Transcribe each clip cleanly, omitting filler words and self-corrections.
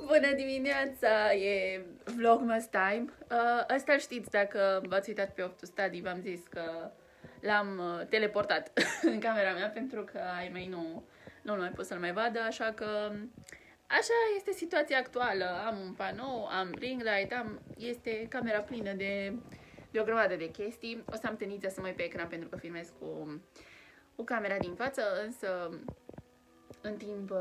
Bună dimineața, e Vlogmas Time. Ăsta știți, dacă v-ați uitat pe Off to Study, v-am zis că l-am teleportat în camera mea pentru că ai mei nu mai pot să-l mai vadă, așa că așa este situația actuală. Am un panou, am ring light, este camera plină de o grămadă de chestii. O să am tendința să mă uit pe ecran pentru că filmez cu camera din față, însă în timp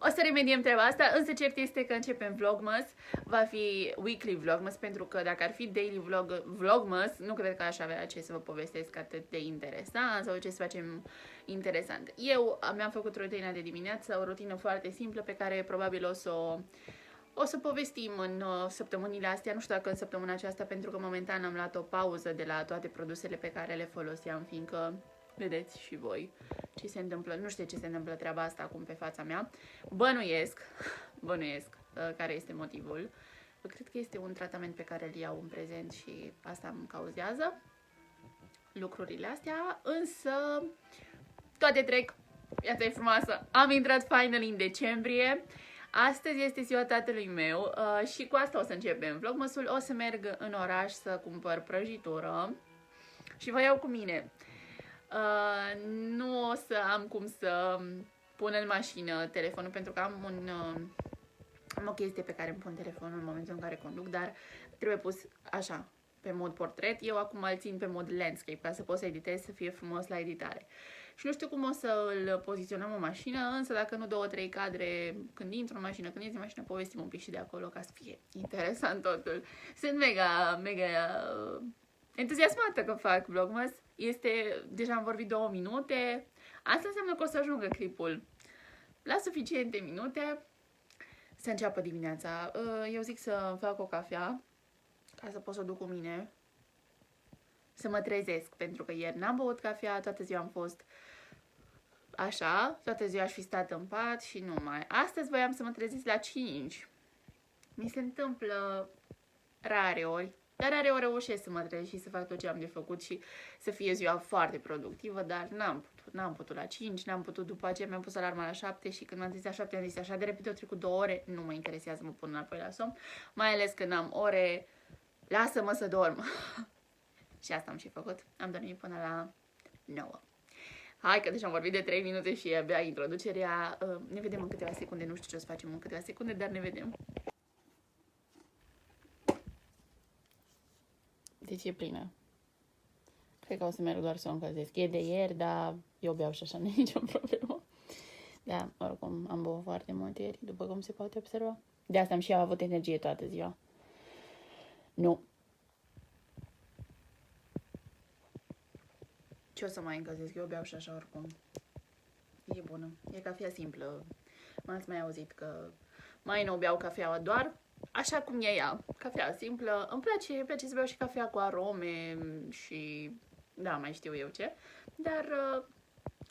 o să remediem treaba asta, însă cert este că începem Vlogmas, va fi weekly Vlogmas, pentru că dacă ar fi daily Vlogmas, nu cred că aș avea ce să vă povestesc atât de interesant sau ce să facem interesant. Eu mi-am făcut rutina de dimineață, o rutină foarte simplă pe care probabil o să povestim în săptămânile astea, nu știu dacă în săptămâna aceasta, pentru că momentan am luat o pauză de la toate produsele pe care le foloseam, fiindcă vedeți și voi ce se întâmplă. Nu știu ce se întâmplă treaba asta acum pe fața mea. Bănuiesc care este motivul. Cred că este un tratament pe care îl iau în prezent și asta îmi cauzează lucrurile astea, însă toate trec. Viața e frumoasă. Am intrat finally în decembrie. Astăzi este ziua tatălui meu și cu asta o să începem vlogmasul. O să merg în oraș să cumpăr prăjitură și vă iau cu mine. Nu o să am cum să pun în mașină telefonul, pentru că am o chestie pe care îmi pun telefonul în momentul în care conduc, dar trebuie pus așa, pe mod portret. Eu acum îl țin pe mod landscape, ca să pot să editez, să fie frumos la editare. Și nu știu cum o să îl poziționăm în mașină, însă dacă nu 2-3 cadre când intru în mașină, când ies în mașină, povestim un pic și de acolo, ca să fie interesant totul. Sunt mega entuziasmată că fac vlogmas. Deja am vorbit 2 minute. Asta înseamnă că o să ajungă clipul la suficiente minute să înceapă dimineața. Eu zic să fac o cafea ca să pot să o duc cu mine, să mă trezesc, pentru că ieri n-am băut cafea, toată ziua am fost așa, toată ziua aș fi stat în pat și nu mai. Astăzi voiam să mă trezesc la 5. Mi se întâmplă rare ori, dar rare ori reușesc să mă trezesc și să fac tot ce am de făcut și să fie ziua foarte productivă, dar n-am putut la 5, n-am putut după aceea, mi-am pus alarma la 7 și când m-am trezit la 7 am zis așa de repede, au trecut 2 ore, nu mă interesează, mă pun înapoi la somn, mai ales când am ore, lasă-mă să dorm. Și asta am și făcut, am dormit până la 9. Hai că deja am vorbit de 3 minute și e abia introducerea, ne vedem în câteva secunde, nu știu ce o să facem în câteva secunde, dar ne vedem. Deci e plină. Cred că o să merg doar să o încălzesc. E de ieri, dar eu beau și așa, nu e nicio problemă. Da, oricum, am băut foarte mult ieri, după cum se poate observa. De asta am și avut energie toată ziua. Nu. Ce o să mai încălzesc? Eu beau și așa oricum. E bună. E cafea simplă. M-ați mai auzit că mai nou beau cafeaua doar așa cum e ea, cafea simplă. Îmi place să beau și cafea cu arome și da, mai știu eu ce. Dar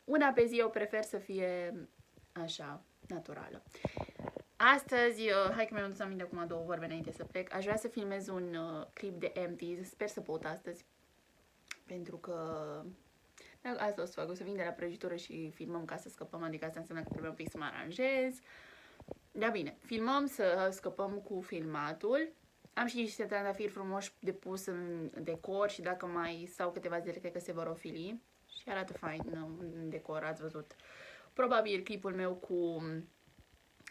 una pe zi eu prefer să fie așa, naturală. Astăzi, hai că mi-am adus aminte acum 2 vorbe înainte să plec. Aș vrea să filmez un clip de Empties. Sper să pot astăzi, pentru că asta o să fac, o să vin de la prăjitură și filmăm ca să scăpăm, adică asta înseamnă că trebuie un pic să mă aranjez. Da, bine, filmăm să scăpăm cu filmatul. Am și niște trandafiri frumoși de pus în decor și dacă mai stau câteva zile, cred că se vor ofili. Și arată fain în decor, ați văzut. Probabil clipul meu cu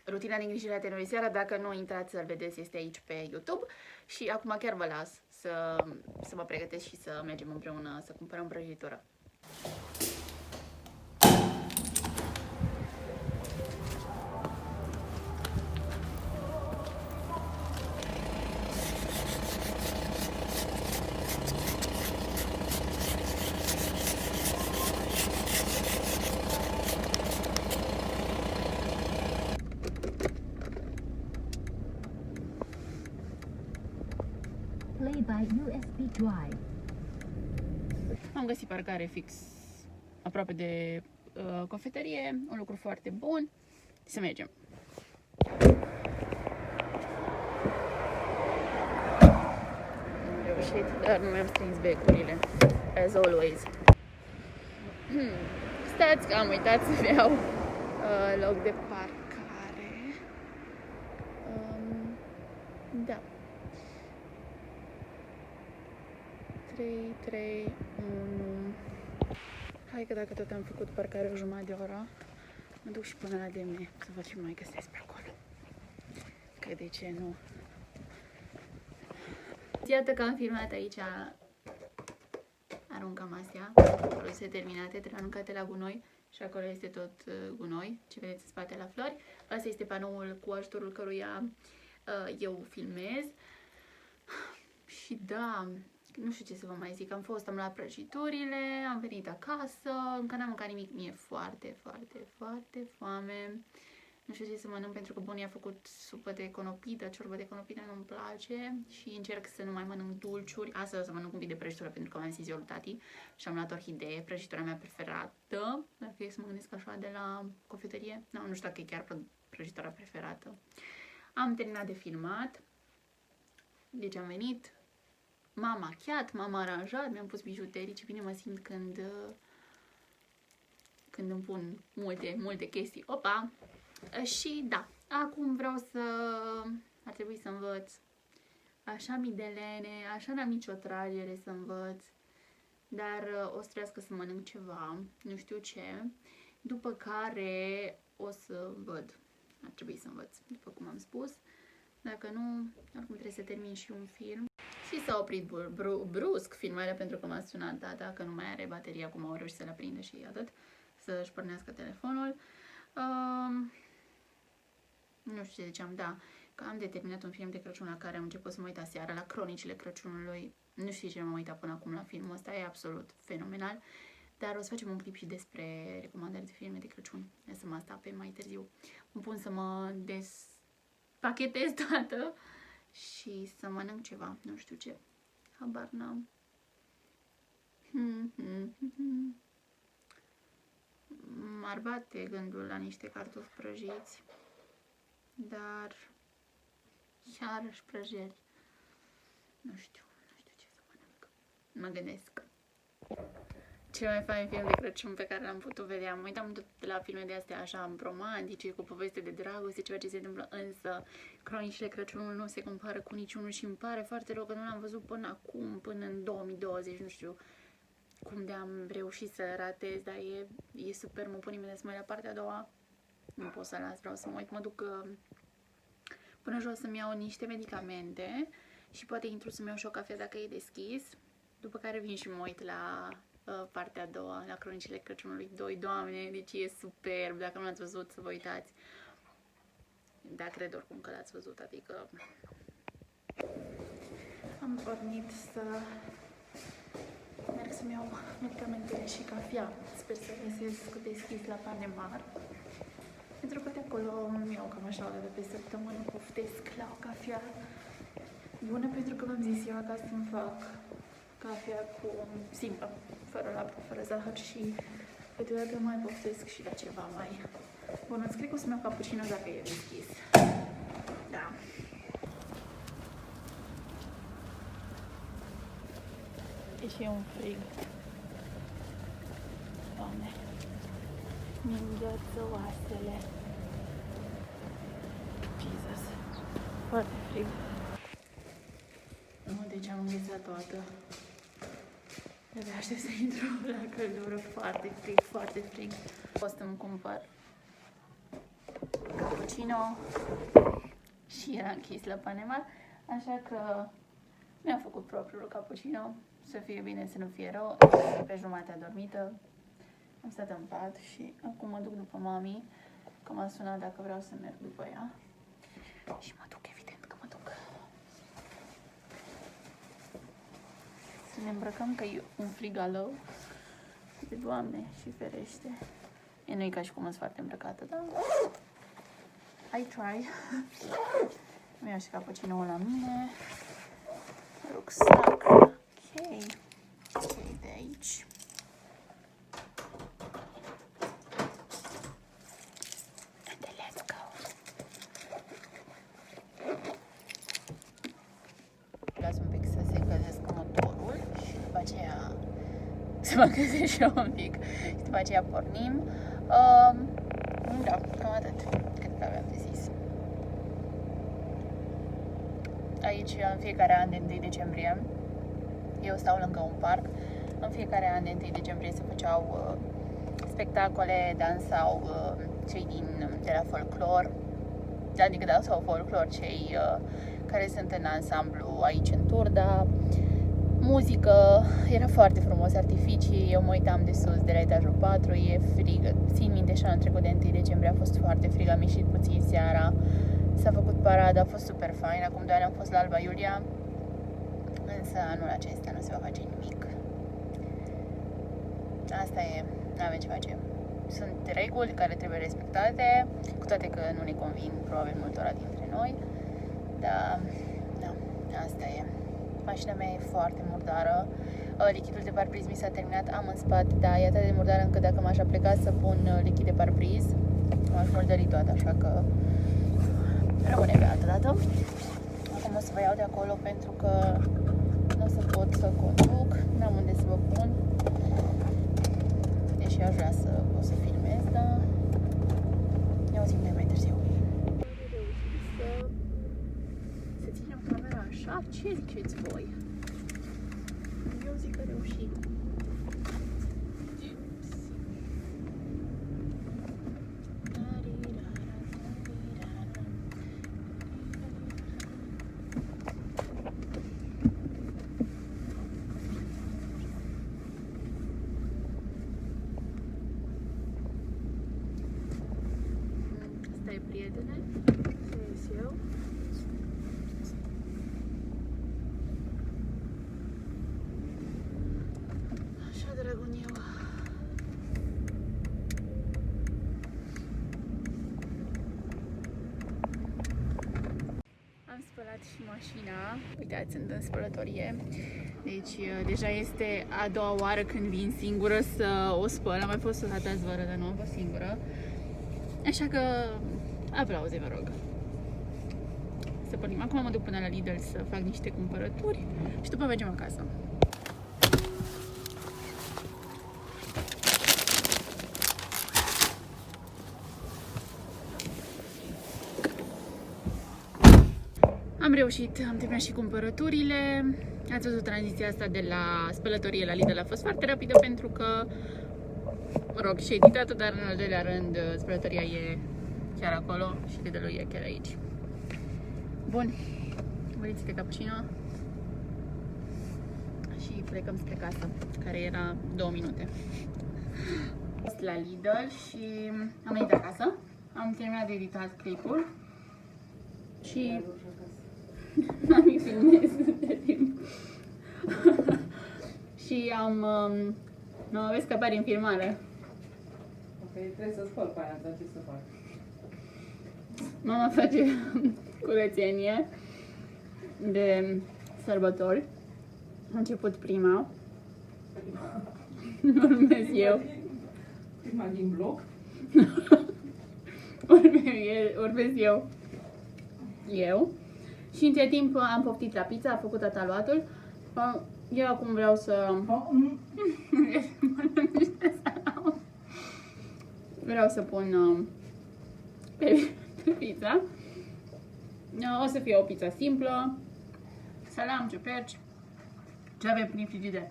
rutina de îngrijire a terenului seara, dacă nu intrați să-l vedeți, este aici pe YouTube. Și acum chiar vă las să mă pregătesc și să mergem împreună să cumpărăm prăjitură. Play by USB drive. Am găsit parcare fix aproape de cofetărie, un lucru foarte bun. Să mergem. Am reușit, dar nu mi-am strâns becurile, as always. Stați că am uitat să-mi iau loc de parcare. 3, 3, 1. Hai că dacă tot am făcut parcare o jumătate de oră, mă duc și până la DME să văd ce mai găsesc pe acolo. Că de ce nu? Iată că am filmat aici. Aruncam astea, produse terminate, trebuie aruncate la gunoi și acolo este tot gunoi, ce vedeți în spate la flori. Asta este panoul cu ajutorul căruia eu filmez. Și da, nu știu ce să vă mai zic, am luat prăjiturile, am venit acasă, încă n-am mâncat nimic, mi-e foarte, foarte, foarte foame. Nu știu ce să mănânc pentru că Bonnie a făcut supă de conopidă, ciorbă de conopidă nu-mi place și încerc să nu mai mănânc dulciuri. Asta o să mănânc un pic de prăjitură pentru că am zis eu lui tati și am luat orhidee, prăjitura mea preferată, dacă e să mă gândesc așa, de la cofetărie. Nu știu dacă e chiar prăjitura preferată. Am terminat de filmat, deci am venit, m-am machiat, m-am aranjat, mi-am pus bijuterii, ce bine mă simt când îmi pun multe chestii. Opa! Și da, acum ar trebui să învăț așa midelene, așa n-am nicio tragere să învăț, dar o să trebuiască să mănânc ceva, nu știu ce, după care o să văd, ar trebui să învăț, după cum am spus, dacă nu, oricum trebuie să termin și un film. Și s-a oprit brusc filmarea pentru că m-a sunat tata că nu mai are baterie, acum au reușit să-l aprindă și atât, să-și pornească telefonul. Nu știu ce ziceam, da, că am determinat un film de Crăciun la care am început să mă uit aseară, la Cronicile Crăciunului. Nu știu ce m-am uitat până acum la filmul ăsta, e absolut fenomenal. Dar o să facem un clip și despre recomandări de filme de Crăciun. Lăsăm asta pe mai târziu. Îmi pun să mă despachetez toată și să mănânc ceva, nu știu ce. Habar n-am. M-ar bate gândul la niște cartofi prăjiți. Dar iarăși prăjeli. Nu știu ce să mănânc. Mă gândesc. Cel mai fain film de Crăciun pe care l-am putut vedea. Mă uitam tot la filme de astea așa romantice, cu poveste de dragoste, ceva ce se întâmplă, însă Cronicile Crăciunului nu se compară cu niciunul și îmi pare foarte rău că nu l-am văzut până acum, până în 2020, nu știu cum de-am reușit să ratez, dar e super, mă pun imediat să mă uit la partea a doua. Nu pot să las, vreau să mă uit, mă duc până jos să-mi iau niște medicamente și poate intru să-mi iau și o cafea dacă e deschis, după care vin și mă uit la partea a doua, la Cronicile Crăciunului 2, Doamne, deci e superb, dacă nu l-ați văzut să vă uitați, da, cred oricum că l-ați văzut, adică am pornit să merg să-mi iau medicamentele și cafea, sper să găsesc deschis la Panemar. Pentru că de acolo îmi iau cam așa o dată pe săptămână, poftesc la o cafea bună, pentru că v-am zis eu acasă să-mi fac cafea cu simplă, fără lapte, fără zahăr și câteodată mai poftesc și la ceva mai bun. Îți cred că o să-mi iau cappuccino dacă e deschis. Da. E și un frig. Doamne. Mi-îngheață oasele. Jesus. Foarte frig. Nu, deci am înghețat toată. De-abia aștept să intru la căldură. Foarte frig, foarte frig. O să-mi cumpăr cappuccino și era închis la Panemar, așa că mi-am făcut propriul cappuccino. Să fie bine, să nu fie rău. Pe jumătate adormită. Am stat în pat și acum mă duc după mami, că m-a sunat dacă vreau să merg după ea. Și mă duc, evident că mă duc. Să ne îmbrăcăm, că e un frig alău. De Doamne și ferește. E nu-i ca și cum sunt foarte îmbrăcată, dar I try. Îmi iau și cappuccino-ul la mine. Rucsac. Ok, de aici. Las un pic să se încălzească motorul și după aceea să mă încălzesc și eu un pic și după aceea pornim. Da, cam atât. Cred că aveam de zis. Aici, în fiecare an de 1 decembrie, Eu stau lângă un parc. În fiecare an de 1 decembrie se făceau spectacole, dansau cei de la folclor, adică dansau folclor cei care sunt în ansamblu aici în Turda. Muzică, era foarte frumos, artificii, eu mă uitam de sus, de la etajul 4, e frig. Țin minte și anul trecut de 1 decembrie a fost foarte frig, am ieșit puțin seara, s-a făcut parada, a fost super fain. Acum 2 ani am fost la Alba Iulia, însă anul acesta nu se va face nimic. Asta e, n-avem ce face. Sunt reguli care trebuie respectate, cu toate că nu ne convin probabil multora dintre noi, dar da, asta e. Mașina mea e foarte murdară, lichidul de parbriz mi s-a terminat, am în spate, dar e atât de murdară încât dacă m-aș apleca să pun lichid de parbriz, m-aș murdări toată, așa că rămâne pe altă dată. Acum o să vă iau de acolo pentru că nu o să pot să conduc, n-am unde să vă pun, deși aș vrea să o să filmez, dar ne auzim de mai târziu. Să ținem camera așa? Ce ziceți voi? Eu zic că reușim. Asta e, prietene, să ies eu. Așa, dragul meu. Am spălat și mașina. Uitați, sunt în spălătorie. Deci, deja este a doua oară când vin singură să o spăl. Am mai fost o dată azi vară, dar nu am fost singură. Așa că, aplauze, vă rog. Să pornim. Acum mă duc până la Lidl să fac niște cumpărături și după mergem acasă. Am reușit, am terminat și cumpărăturile. Ați văzut tranziția asta de la spălătorie la Lidl a fost foarte rapidă pentru că, mă rog, și editatul, dar în al doilea rând spălătoria e chiar acolo și Lidl-ul e chiar aici. Bun, măriți de cappuccino și plecăm spre casă, care era 2 minute. Am fost la Lidl și am venit acasă. Am terminat de editat clipul și am filmez de timp. Și nu aveți că apare în filmare. Ok, trebuie să spăl pe aia, dar ce să fac? Mama face curățenie de sărbători. A început prima. Urmez eu. Prima din bloc. Urmez eu. Și între timp am poftit la pizza, a făcut tata luatul. Eu acum vreau să... Vreau să pun pe pizza. O să fie o pizza simplă. Salam, ciuperci. Ce avem prin frigider.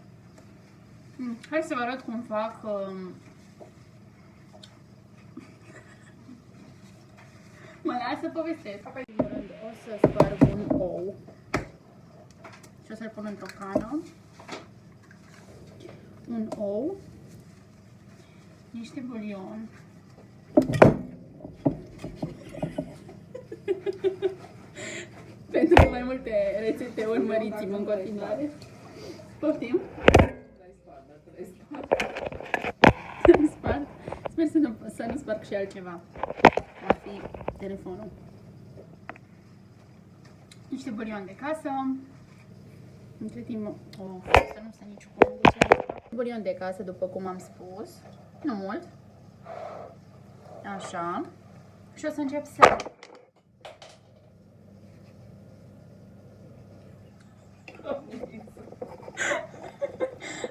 Hai să vă arăt cum fac mă las să povestesc. O să sparg un ou și o să-l pun într-o cană. Un ou, niște bulion. Pentru mai multe rețete urmăriți-mă în continuare. Poftim? Spart. Sper să nu sparg și altceva. Ar fi telefonul. Niște bulion de casă. Între timp, să nu se nici cum. Bulion de casă, după cum am spus. Nu mult. Așa. Și o să încep să...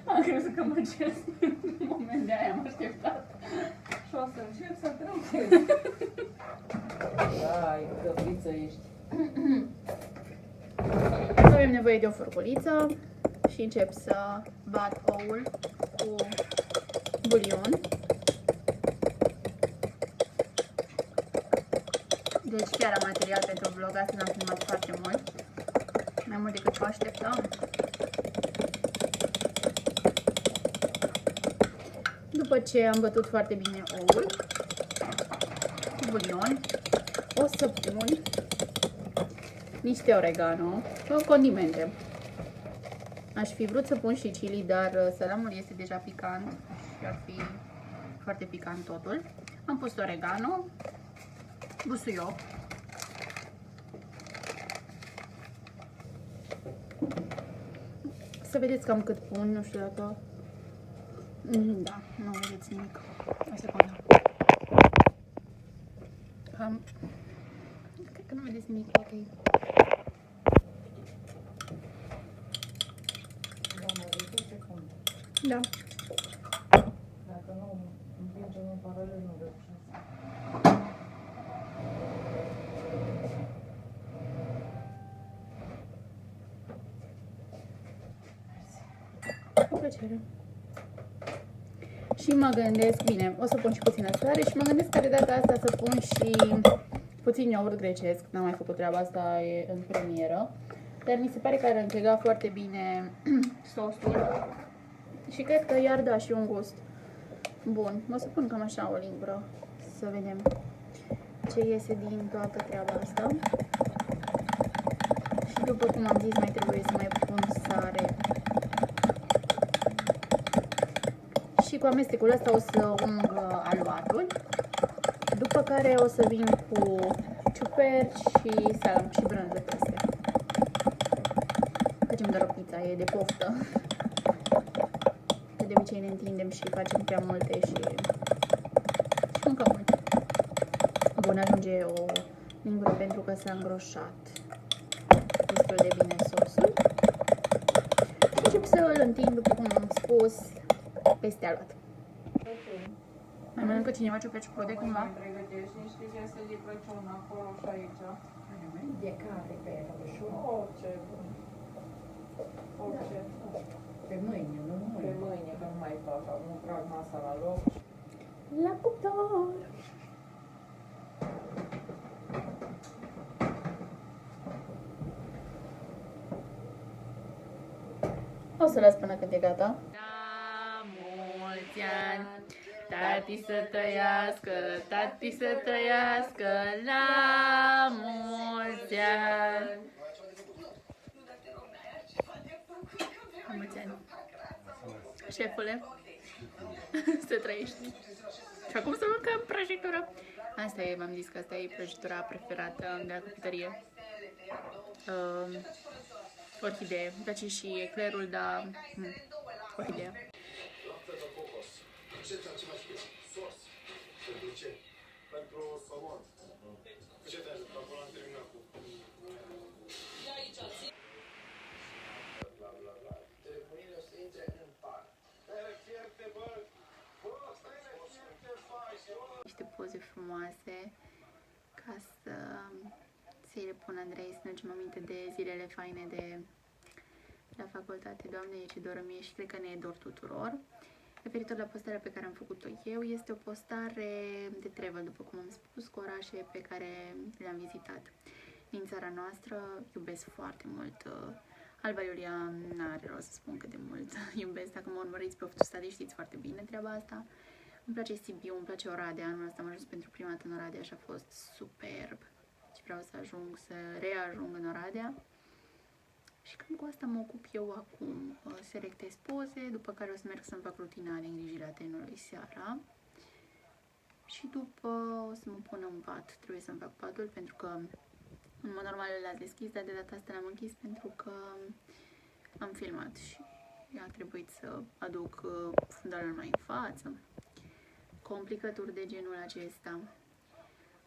Am crezut că mă cer în moment de aia, am așteptat. Și o să încep să trămpesc. Ai, căpriță ești. Avem nevoie de o furculiță. Și încep să bat oul cu bulion. Deci chiar am material pentru vlog, astăzi am filmat foarte mult. Mai mult decât mă așteptam. După ce am bătut foarte bine oul cu bulion, o să pun niște oregano, condimente. Aș fi vrut să pun și chili, dar salamul este deja picant și ar fi foarte picant totul. Am pus oregano, busuioc, să vedeți cam cât pun, nu știu dacă... Da, nu vedeți nimic. O secundă. Cred că nu vedeți nimic, ok. Da. Dacă nu împingem în paralel, nu reușim. Cu plăcere. Și mă gândesc, bine, o să pun și puțină sare și mă gândesc că de data asta să pun și puțin iaurt grecesc. N-am mai făcut treaba asta, e în premieră. Dar mi se pare că ar întrega foarte bine sosul. Și cred că i-ar da și un gust bun. O să pun cam așa o lingură, să vedem ce iese din toată treaba asta. Și după cum am zis, mai trebuie să mai pun sare. Și cu amestecul ăsta o să ung aluatul. După care o să vin cu ciuperci și salam și brânză peste. Facem doar o pizza, e de poftă. De obicei ne întindem și facem prea multe și încă mult. Bun, ajunge o lingură pentru că s-a îngroșat destul de bine sosul. Și încep să îl întind, după cum am spus, peste aluat. Mai mănâncă cineva ciuperci crude cumva? Mai pregătești niște piese de Crăciun acolo și aici. De care pe răbășuri? Orice. Orice. Pe mâine, nu Pe mâine. mâine, că nu mai fac. Nu trag masa la loc. La cuptor! O să las până când e gata. La mulți ani, tati să trăiască, tati să trăiască, la mulți ani. La mulți ani. Șefule, să trăiești. Și acum să mâncăm prăjitură. Asta e, v-am zis că asta e prăjitura preferată de la copilărie. Orhidee. Îmi place și eclerul, dar orhidee. Niște poze frumoase ca să ți le pun Andrei, să ne ducem aminte de zilele faine de la facultate. Doamne, e ce dor mie și cred că ne e dor tuturor. Referitor la postarea pe care am făcut-o eu, este o postare de travel, după cum am spus, cu orașe pe care le-am vizitat din țara noastră. Iubesc foarte mult Alba Iulia, n-are rost să spun cât de mult iubesc. Dacă mă urmăriți pe Oftustadii, știți foarte bine treaba asta. Îmi place Sibiu, îmi place Oradea. Anul ăsta am ajuns pentru prima dată în Oradea și a fost superb. Și vreau să ajung, să reajung în Oradea. Și cam cu asta mă ocup eu acum. Selectez poze, după care o să merg să-mi fac rutina de îngrijire a tenului seara. Și după o să mă pun în pat. Trebuie să-mi fac patul pentru că în mod normal l-am deschis, dar de data asta l-am închis pentru că am filmat și a trebuit să aduc fundalul mai în față. Complicături de genul acesta.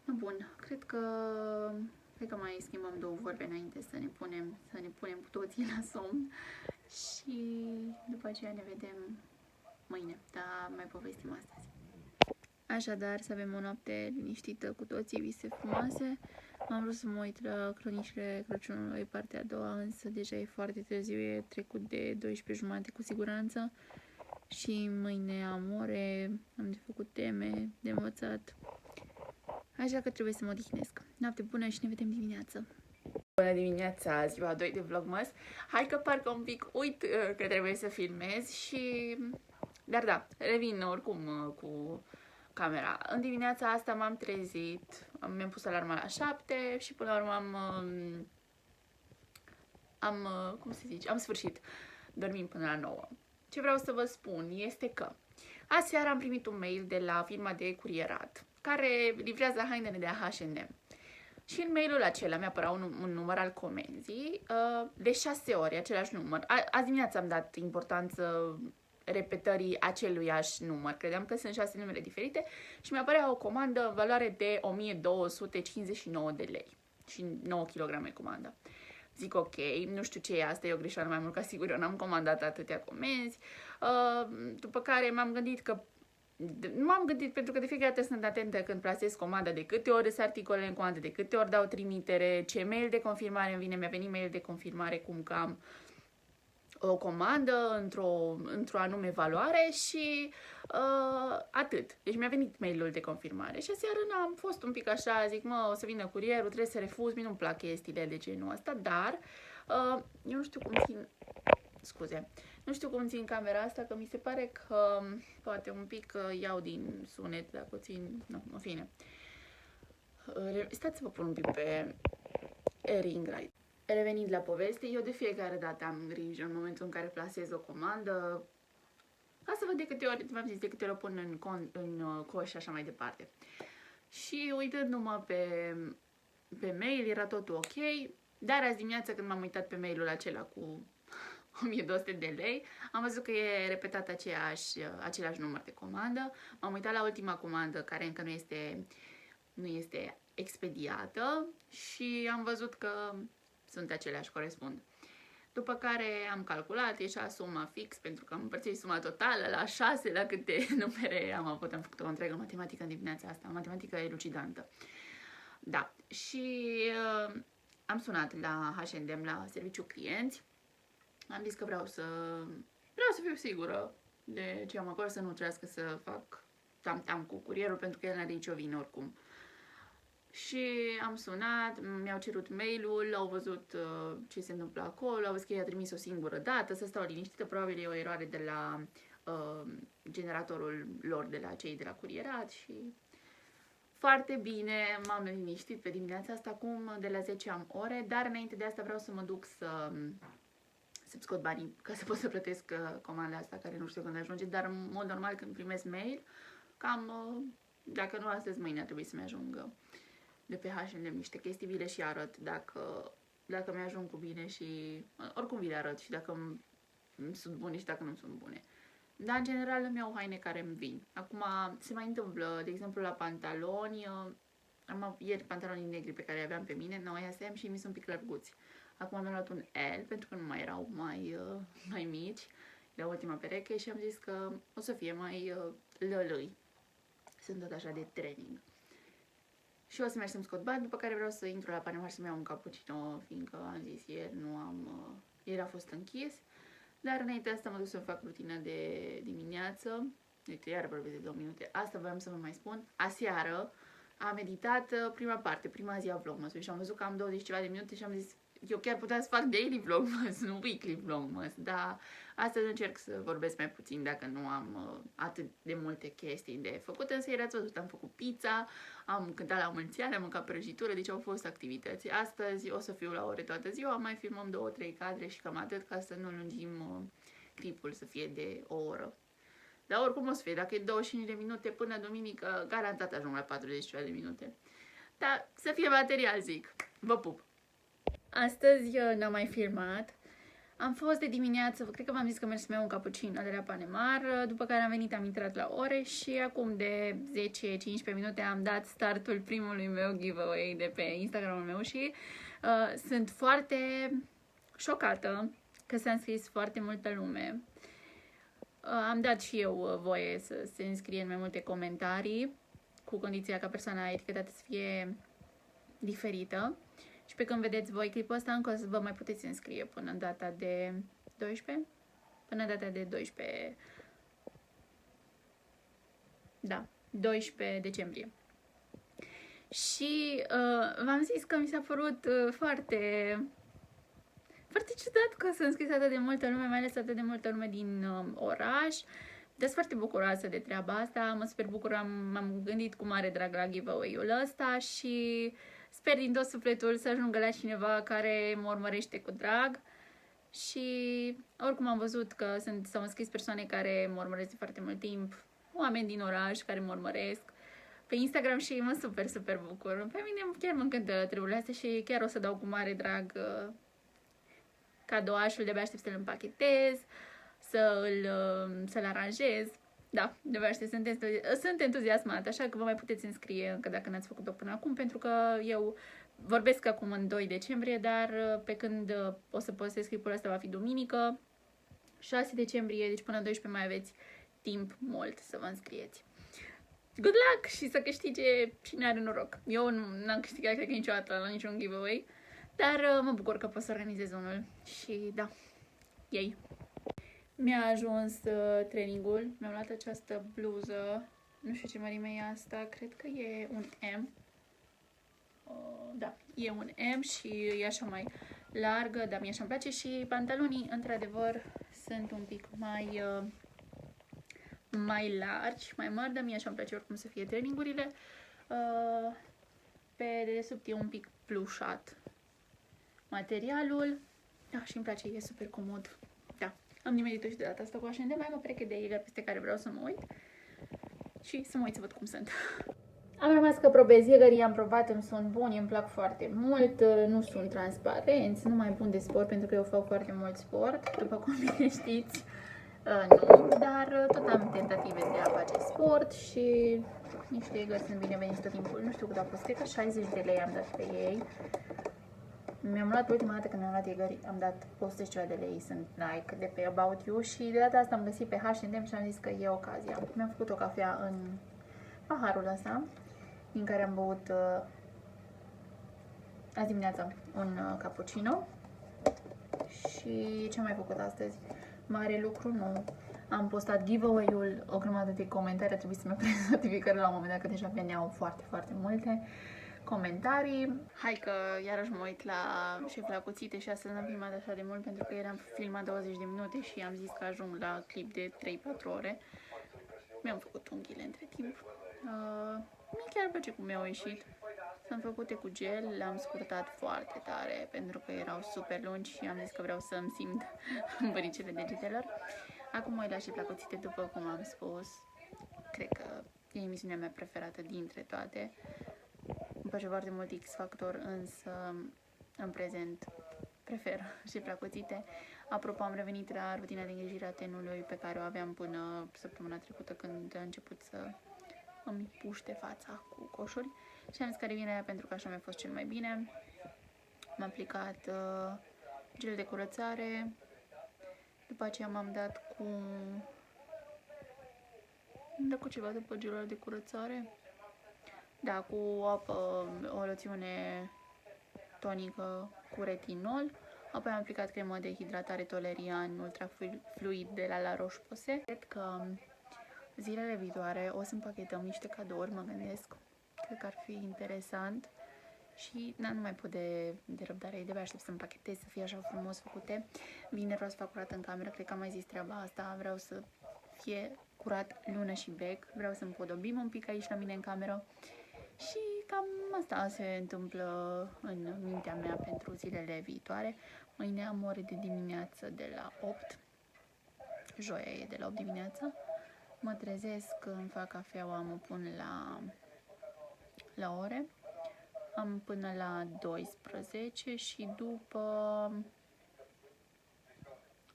Bun, cred că mai schimbăm două vorbe înainte să ne punem cu toții la somn și după aceea ne vedem mâine, dar mai povestim astăzi. Așadar, să avem o noapte liniștită cu toții, vise frumoase. Am vrut să mă uit la Cronicile Crăciunului, partea a doua, însă deja e foarte târziu, e trecut de 12:30 cu siguranță. Și mâine am ore, am de făcut teme, de învățat. Așa că trebuie să mă odihnesc. Noapte bună și ne vedem dimineață! Bună dimineața, ziua 2 de Vlogmas. Hai că parcă un pic uit că trebuie să filmez și... Dar da, revin oricum cu camera. În dimineața asta m-am trezit, mi-am pus alarma la 7 și până la urmă cum se zice, am sfârșit dormim până la 9. Ce vreau să vă spun este că aseară am primit un mail de la firma de curierat care livrează hainele de la H&M. Și în mailul acela mi-apărea un număr al comenzii de 6 ori, același număr. Azi dimineața am dat importanță repetării aceluiași număr. Credeam că sunt 6 numere diferite și mi-apărea o comandă în valoare de 1259 de lei și 9 kg comanda. Zic ok, nu știu ce e asta, e o greșeală, mai mult ca sigur eu n-am comandat atâtea comenzi. După care m-am gândit pentru că de fiecare dată sunt atentă când plasez comanda, de câte ori sunt articole în comandă, de câte ori dau trimitere, ce mail de confirmare îmi vine, mi-a venit mail de confirmare cum că am o comandă într-o anume valoare și atât. Deci mi-a venit mailul de confirmare și aseară am fost un pic așa, zic, o să vină curierul, trebuie să refuz, mie nu-mi plac chestiile de genul ăsta, dar eu nu știu cum țin, nu știu cum țin camera asta, că mi se pare că poate un pic iau din sunet, dacă o țin, nu, în fine. Stați să vă pun un pic pe ring light. Revenind la poveste, eu de fiecare dată am grijă în momentul în care plasez o comandă, ca să văd de câte ori, v-am zis, de câte ori o pun în coș și așa mai departe. Și uitându-mă pe mail, era totul ok, dar azi dimineața când m-am uitat pe mailul acela cu 1200 de lei, am văzut că e repetat același număr de comandă. M-am uitat la ultima comandă care încă nu este expediată și am văzut că sunt aceleași, corespund. După care am calculat, ieșea suma fix, pentru că am împărțit suma totală la 6, la câte numere am făcut o întreagă matematică în dimineața asta, matematică elucidantă. Da, și am sunat la H&M, la serviciu clienți, am zis că vreau să fiu sigură de ce am acolo, să nu trebuiască să fac tam-tam cu curierul, pentru că el n-are nicio vină oricum. Și am sunat, mi-au cerut mail-ul, au văzut ce se întâmplă acolo, au văzut că i-a trimis o singură dată, să stau liniștită, probabil e o eroare de la generatorul lor, de la cei de la curierat și foarte bine, m-am liniștit pe dimineața asta, acum de la 10 am ore, dar înainte de asta vreau să mă duc să-mi scot banii ca să pot să plătesc comanda asta, care nu știu când ajunge, dar în mod normal când primesc mail, cam, dacă nu astăzi, mâine ar trebui să-mi ajungă de pe H&M niște chestii, vi le și arăt dacă mi-ajung cu bine și oricum vi le arăt și dacă sunt bune și dacă nu sunt bune. Dar în general îmi iau haine care îmi vin. Acum se mai întâmplă, de exemplu la pantaloni, am ieri pantalonii negri pe care aveam pe mine, noi asem și mi sunt un pic lărguți. Acum mi-am luat un L pentru că nu mai erau mai mici la ultima pereche și am zis că o să fie mai lălăi. Sunt tot așa de training. Și o să merg să-mi scot bani, după care vreau să intru la Panemar să-mi iau un cappuccino, fiindcă am zis ieri, ieri a fost închis. Dar înainte asta mă duc să-mi fac rutina de dimineață. Uite, iar vorbesc de 2 minute. Asta voiam să vă mai spun. Aseară am meditat prima zi a vlogmasului și am văzut că am 20 ceva de minute și am zis eu chiar puteam să fac daily vlogmas, nu weekly vlogmas, dar astăzi încerc să vorbesc mai puțin dacă nu am atât de multe chestii de făcut, însă ieri ați văzut, am făcut pizza, am cântat la mulți ani, am mâncat prăjitură, deci au fost activități. Astăzi o să fiu la ore toată ziua, mai filmăm 2-3 cadre și cam atât, ca să nu lungim clipul să fie de o oră. Dar oricum o să fie, dacă e 25 de minute până duminică, garantat ajung la 40 de minute. Dar să fie material, zic. Vă pup! Astăzi n-am mai filmat. Am fost de dimineață, cred că v-am zis că merg să-mi iau un cappuccino de la Panemar, după care am venit, am intrat la ore și acum de 10-15 minute am dat startul primului meu giveaway de pe Instagramul meu și sunt foarte șocată că s-a înscris foarte multă lume. Am dat și eu voie să se înscrie în mai multe comentarii, cu condiția ca persoana etichetată să fie diferită. Și pe când vedeți voi clipul ăsta, încă o să vă mai puteți înscrie până în data de 12. Până în data de 12. Da, 12 decembrie. Și v-am zis că mi s-a părut foarte ciudat că s-a înscris atât de multă lume, mai ales atât de multă lume din oraș. Dar sunt foarte bucuroasă de treaba asta, mă super bucur, m-am gândit cu mare drag la giveaway-ul ăsta și sper din tot sufletul să ajungă la cineva care mă urmărește cu drag. Și oricum am văzut că s-au înscris persoane care mă urmăresc de foarte mult timp, oameni din oraș care mă urmăresc pe Instagram și mă super bucur. Pe mine chiar mă încântă treburile astea și chiar o să dau cu mare drag cadouașul, de-abia aștept să-l împachetez, să-l aranjez. Da, de-abia aștept, sunt entuziasmată, așa că vă mai puteți înscrie încă dacă n-ați făcut-o până acum, pentru că eu vorbesc acum în 2 decembrie, dar pe când o să postez clipul ăsta va fi duminică, 6 decembrie, deci până 12 mai aveți timp mult să vă înscrieți. Good luck și să câștige cine are noroc. Eu n-am câștigat, cred că niciodată, la niciun giveaway, dar mă bucur că pot să organizez unul și da, yay! Mi-a ajuns trainingul, mi-am luat această bluză, nu știu ce mărime e asta, cred că e un M. Da, e un M și e așa mai largă, dar mie așa-mi place și pantalonii, într-adevăr, sunt un pic mai largi, mai mari, dar mie așa-mi place oricum să fie trainingurile. Pe dedesubt e un pic plușat materialul, da, și îmi place, e super comod. Da, am nimerit-o și de data asta cu așa de mai am o pereche de ele peste care vreau să mă uit și să mă uit să văd cum sunt. Am rămas că probez Jägerii, am provat, îmi sunt buni, îmi plac foarte mult, nu sunt transparenți, nu mai bun de sport pentru că eu fac foarte mult sport, după cum bine știți, nu, dar tot am tentative de a face sport și niște Jägeri sunt bineveniți tot timpul, nu știu cât au fost, cred că 60 de lei am dat pe ei. Mi-am luat ultima dată când mi-am luat Jägeri, am dat 100 ceva de lei, sunt Nike de pe About You și de data asta am găsit pe H&M și am zis că e ocazia. Mi-am făcut o cafea în paharul ăsta, din care am băut azi dimineața un cappuccino. Și ce am mai făcut astăzi? Mare lucru, nu. Am postat giveaway-ul, o grămadă de comentarii, a trebuit să-mi opresc notificările la un moment dat, că deja veneau foarte multe comentarii. Hai că iarăși mă uit la șef la cuțite și astăzi n-am filmat așa de mult pentru că eram filmat 20 de minute și am zis că ajung la clip de 3-4 ore. Mi-am făcut unghiile între timp. Mie chiar place cum mi-au ieșit. Sunt făcute cu gel, le-am scurtat foarte tare pentru că erau super lungi și am zis că vreau să-mi simt băricele degetelor. Acum mă uit la șef la cuțite, după cum am spus. Cred că e emisiunea mea preferată dintre toate. Îmi place foarte mult X Factor, însă în prezent prefer șef la cuțite. Apropo, am revenit la rutina de îngrijire a tenului pe care o aveam până săptămâna trecută când a început să îmi puște fața cu coșuri și am zis că revine pentru că așa mi-a fost cel mai bine. M-am aplicat gel de curățare, după aceea m-am dat cu ceva după gelul de curățare. Da, cu apă, o loțiune tonică cu retinol. Apoi am aplicat cremă de hidratare Tolerian Ultra Fluid de la La Roche-Posay. Cred că zilele viitoare o să împachetăm niște cadouri, mă gândesc. Cred că ar fi interesant. Și nu mai pot de răbdare, de-abia aștept să împachetez, să fie așa frumos făcute. Vineri vreau să fac curat în cameră, cred că am mai zis treaba asta. Vreau să fie curat lună și bec. Vreau să împodobim un pic aici la mine în cameră. Și cam asta se întâmplă în mintea mea pentru zilele viitoare. Mâine am ore de dimineață de la 8. Joia e de la 8 dimineața. Mă trezesc, îmi fac cafeaua, mă pun la ore. Am până la 12 și după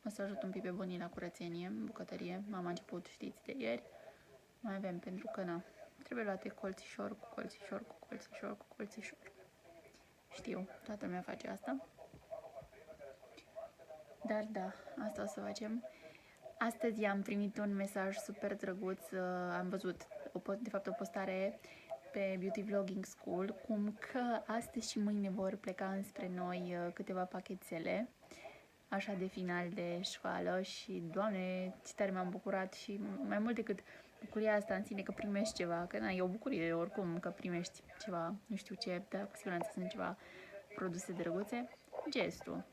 o să ajut un pic pe bunii la curățenie, în bucătărie. Am început, știți, de ieri. Mai avem pentru că trebuie luate colțișor cu colțișor cu colțișor cu colțișor. Știu, toată lumea face asta. Dar da, asta o să facem. Astăzi am primit un mesaj super drăguț, am văzut de fapt o postare pe Beauty Vlogging School, cum că astăzi și mâine vor pleca înspre noi câteva pachetele, așa de final de școală și, Doamne, ce tare m-am bucurat și mai mult decât bucuria asta în sine că primești ceva, că e o bucurie oricum că primești ceva, nu știu ce, dar cu siguranță sunt ceva produse drăguțe, gestul.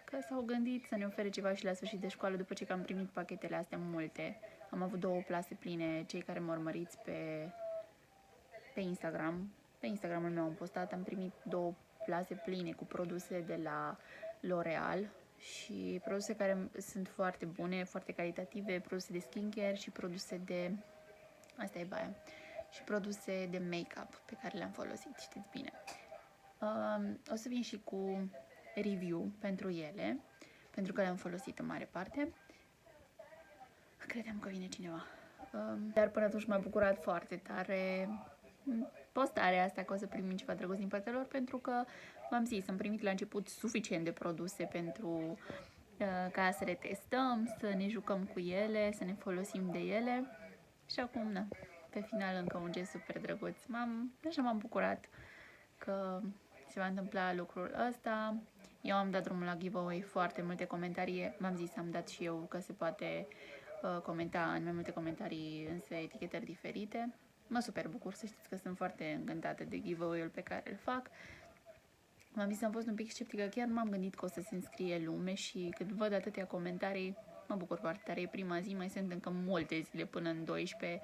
Că s-au gândit să ne ofere ceva și la sfârșit de școală după ce am primit pachetele astea multe. Am avut 2 plase pline, cei care mă urmăriți pe Instagram. Pe Instagramul meu am postat, am primit 2 plase pline cu produse de la L'Oreal și produse care sunt foarte bune, foarte calitative, produse de skincare și produse de... Asta e baia. Și produse de make-up pe care le-am folosit, știți bine. O să vin și cu review pentru ele, pentru că le-am folosit în mare parte. Credeam că vine cineva. Dar până atunci m-a bucurat foarte tare postarea asta că o să primim ceva drăguț din partea lor, pentru că, v-am zis, am primit la început suficient de produse pentru ca să le testăm, să ne jucăm cu ele, să ne folosim de ele. Și acum, da, pe final încă un gest super drăguț. Așa m-am bucurat că se va întâmpla lucrul ăsta. Eu am dat drumul la giveaway, foarte multe comentarii. V-am zis, am dat și eu că se poate comenta în mai multe comentarii, însă etichetări diferite. Mă super bucur, să știți că sunt foarte încântată de giveaway-ul pe care îl fac. V-am zis, am fost un pic sceptică, chiar m-am gândit că o să se înscrie lume și când văd atâtea comentarii, mă bucur foarte tare. E prima zi, mai sunt încă multe zile până în 12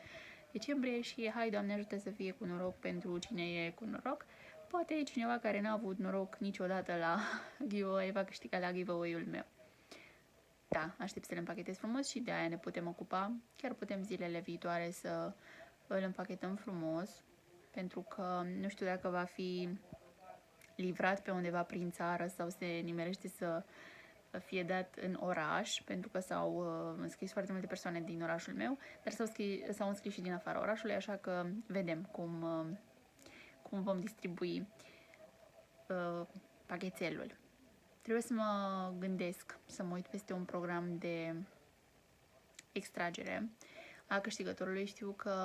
decembrie și hai, Doamne ajută să fie cu noroc pentru cine e cu noroc. Poate cineva care n-a avut noroc niciodată la giveaway va câștiga la giveaway-ul meu. Da, aștept să le împachetez frumos și de aia ne putem ocupa. Chiar putem zilele viitoare să îl împachetăm frumos, pentru că nu știu dacă va fi livrat pe undeva prin țară sau se nimerește să fie dat în oraș, pentru că s-au înscris foarte multe persoane din orașul meu, dar s-au înscris și din afara orașului, așa că vedem cum vom distribui pachetelul. Trebuie să mă gândesc, să mă uit peste un program de extragere a câștigătorului. Știu că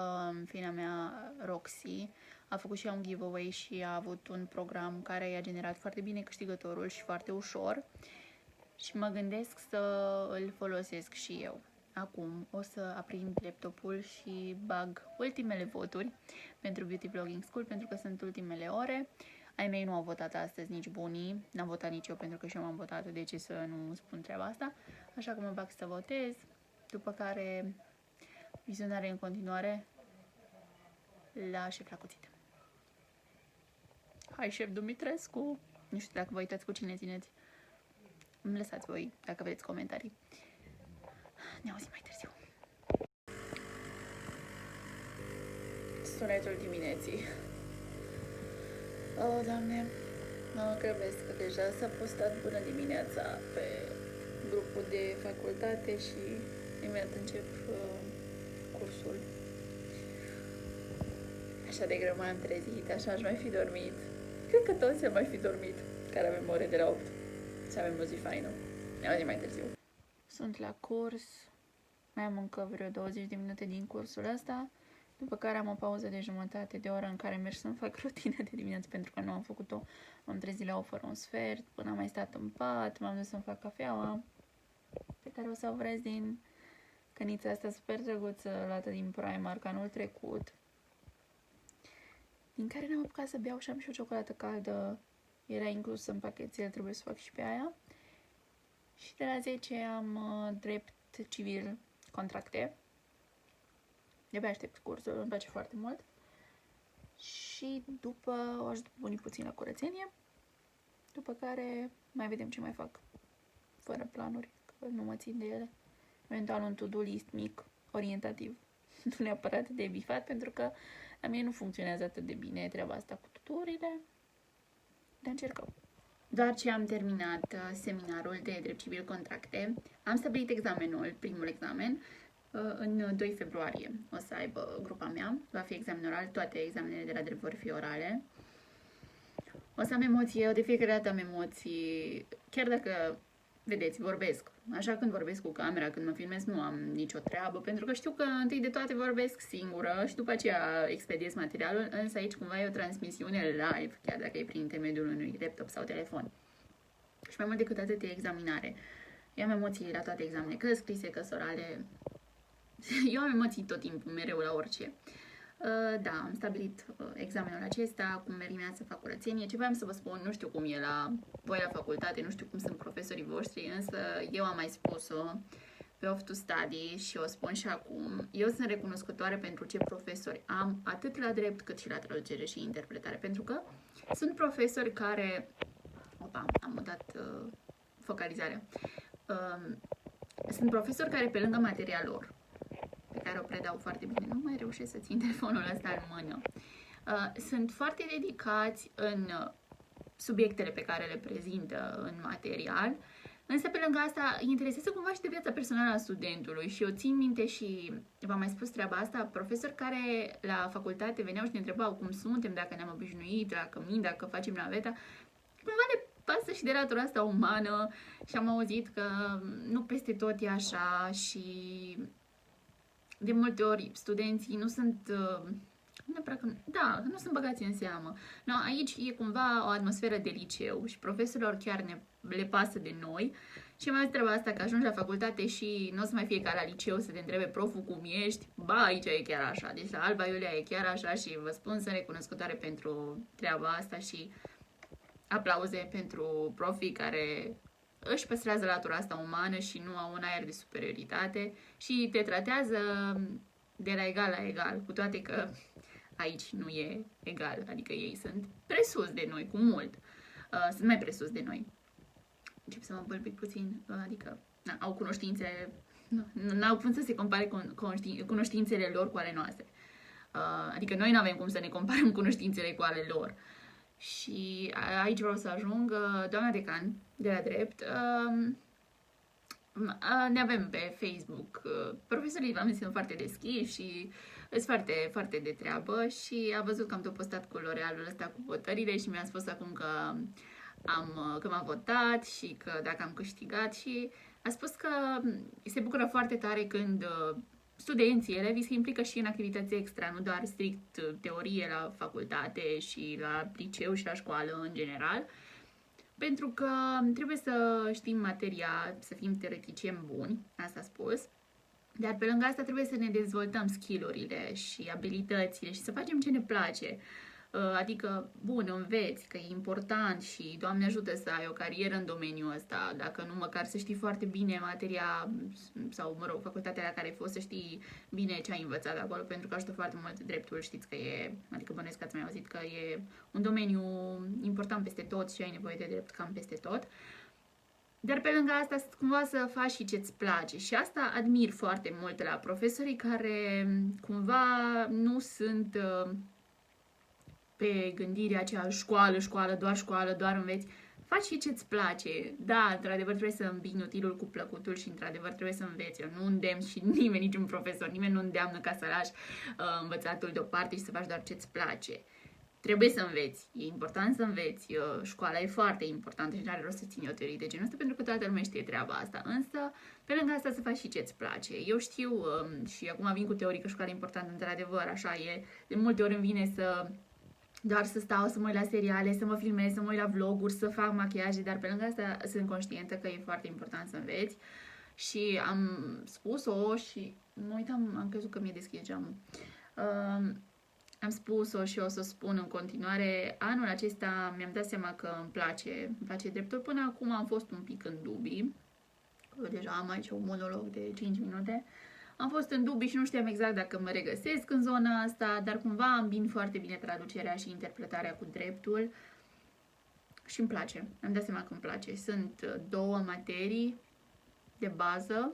fina mea, Roxy, a făcut și ea un giveaway și a avut un program care i-a generat foarte bine câștigătorul și foarte ușor. Și mă gândesc să îl folosesc și eu. Acum o să aprind laptopul și bag ultimele voturi pentru Beauty Vlogging School, pentru că sunt ultimele ore. Ai mei nu au votat astăzi, nici bunii, n-am votat nici eu pentru că și eu m-am votat, de ce să nu spun treaba asta. Așa că mă bag să votez, după care vizionare în continuare la Șef la cuțit. Hai, Șef Dumitrescu! Nu știu dacă vă uitați cu cine țineți. Îmi lăsați voi dacă vreți comentarii. Ne auzim mai târziu. Sunetul dimineții. Oh, Doamne, mă grăbesc că deja s-a postat bună dimineața pe grupul de facultate și imediat încep cursul. Așa de greu m-am trezit, așa aș mai fi dormit. Cred că toți am mai fi dormit, care avem ore de la 8. Să avem o zi faină. Ne auzim mai târziu. Sunt la curs. Mai am încă vreo 20 de minute din cursul ăsta, după care am o pauză de jumătate de oră în care merg să-mi fac rutina de dimineață, pentru că nu am făcut-o. M-am trezit la 8 fără un sfert, până am mai stat în pat, m-am dus să-mi fac cafeaua, pe care o să o vreți din cănița asta super drăguță, luată din Primark anul trecut, din care n-am apucat să beau și am și o ciocolată caldă. Era inclus în pachetel, trebuie să fac și pe aia. Și de la 10 am drept civil contracte. De-abia aștept cursul, îmi place foarte mult. Și după o ajut bunii puțin la curățenie. După care mai vedem ce mai fac. Fără planuri, că nu mă țin de ele. Eventual un to-do list mic, orientativ. Nu neapărat de bifat, pentru că la mine nu funcționează atât de bine treaba asta cu tuturile. Dar încercăm. Doar ce am terminat seminarul de drept civil contracte, am stabilit examenul, primul examen, în 2 februarie. O să aibă grupa mea, va fi examen oral, toate examenele de la drept vor fi orale. O să am emoții, eu de fiecare dată am emoții, chiar dacă vedeți, vorbesc. Așa când vorbesc cu camera, când mă filmez, nu am nicio treabă, pentru că știu că întâi de toate vorbesc singură și după aceea expediez materialul, însă aici cumva e o transmisiune live, chiar dacă e prin intermediul unui laptop sau telefon. Și mai mult decât atât e examinare. Eu am emoții la toate examenele, că scrise, că orale. Eu am emoții tot timpul, mereu la orice. Da, am stabilit examenul acesta, acum merg să fac curățenie. Ce voiam să vă spun, nu știu cum e la voi la facultate, nu știu cum sunt profesorii voștri, însă eu am mai spus-o pe Off to Study și o spun și acum. Eu sunt recunoscătoare pentru ce profesori am, atât la drept cât și la traducere și interpretare, pentru că sunt profesori care... Opa, am mutat focalizarea. Sunt profesori care, pe lângă materia lor, pe care o predau foarte bine, nu mai reușesc să țin telefonul ăsta în mână, sunt foarte dedicați în subiectele pe care le prezintă în material, însă pe lângă asta interesează cumva și de viața personală a studentului și eu țin minte și v-am mai spus treaba asta, profesori care la facultate veneau și ne întrebau cum suntem, dacă ne-am obișnuit, dacă dacă facem naveta, cumva le pasă și de latura asta umană și am auzit că nu peste tot e așa și de multe ori studenții nu sunt, nu sunt băgați în seamă. No, aici e cumva o atmosferă de liceu și profesorilor chiar le pasă de noi și mai treaba asta că ajungi la facultate și nu o să mai fie ca la liceu să te întrebe proful cum ești, aici e chiar așa, deci la Alba Iulia e chiar așa și vă spun, sunt recunoscătoare pentru treaba asta și aplauze pentru profii care își păstrează latura asta umană și nu au un aer de superioritate și te tratează de la egal la egal, cu toate că aici nu e egal, adică ei sunt presus de noi, cu mult. Sunt mai presus de noi. Încep să mă bălbic puțin, adică au cunoștințe, n-au cum să se compare cunoștințele lor cu ale noastre. Adică noi nu avem cum să ne comparăm cunoștințele cu ale lor. Și aici vreau să ajung, doamna decan de la drept, ne avem pe Facebook, profesorii v-am zis sunt foarte deschiși și sunt foarte, foarte de treabă și a văzut că am tot postat cu L'Orealul ăsta cu votările și mi-a spus acum că m-a votat și că dacă am câștigat și a spus că se bucură foarte tare când studenții, elevii se implică și în activități extra, nu doar strict teorie la facultate și la liceu și la școală în general, pentru că trebuie să știm materia, să fim teoreticieni buni, asta a spus, dar pe lângă asta trebuie să ne dezvoltăm skill-urile și abilitățile și să facem ce ne place. Adică, bun, înveți că e important și Doamne ajută să ai o carieră în domeniul ăsta, dacă nu măcar să știi foarte bine materia sau, mă rog, facultatea la care ai fost, să știi bine ce ai învățat acolo, pentru că ajută foarte mult dreptul, știți că e, adică bănuiesc că ați mai auzit că e un domeniu important peste tot și ai nevoie de drept cam peste tot. Dar pe lângă asta, cumva să faci și ce-ți place. Și asta admir foarte mult la profesorii care cumva nu sunt pe gândirea aceea școală, doar înveți. Faci și ce-ți place. Da, într-adevăr trebuie să îmbini utilul cu plăcutul și într-adevăr trebuie să înveți. Eu nu îndemn și nimeni, niciun profesor, nimeni nu îndeamnă ca să lași învățatul deoparte și să faci doar ce-ți place. Trebuie să înveți, e important să înveți, școala e foarte importantă și nu are rost să țin o teorie de genul ăsta pentru că toată lumea știe treaba asta, însă pe lângă asta să faci și ce-ți place. Eu știu și acum vin cu teorii că școala e importantă, într-adevăr, așa e, de multe ori îmi vine doar să stau, să mă uit la seriale, să mă filmez, să mă uit la vloguri, să fac machiaje, dar pe lângă asta sunt conștientă că e foarte important să înveți și am spus-o și mă uitam, am crezut că mi-e deschis geamul. Am spus-o și o să o spun în continuare. Anul acesta mi-am dat seama că îmi place dreptul. Până acum am fost un pic în dubii. Deja am aici un monolog de 5 minute. Am fost în dubii și nu știam exact dacă mă regăsesc în zona asta, dar cumva îmbin foarte bine traducerea și interpretarea cu dreptul. Și îmi place. Am dat seama că îmi place. Sunt două materii de bază.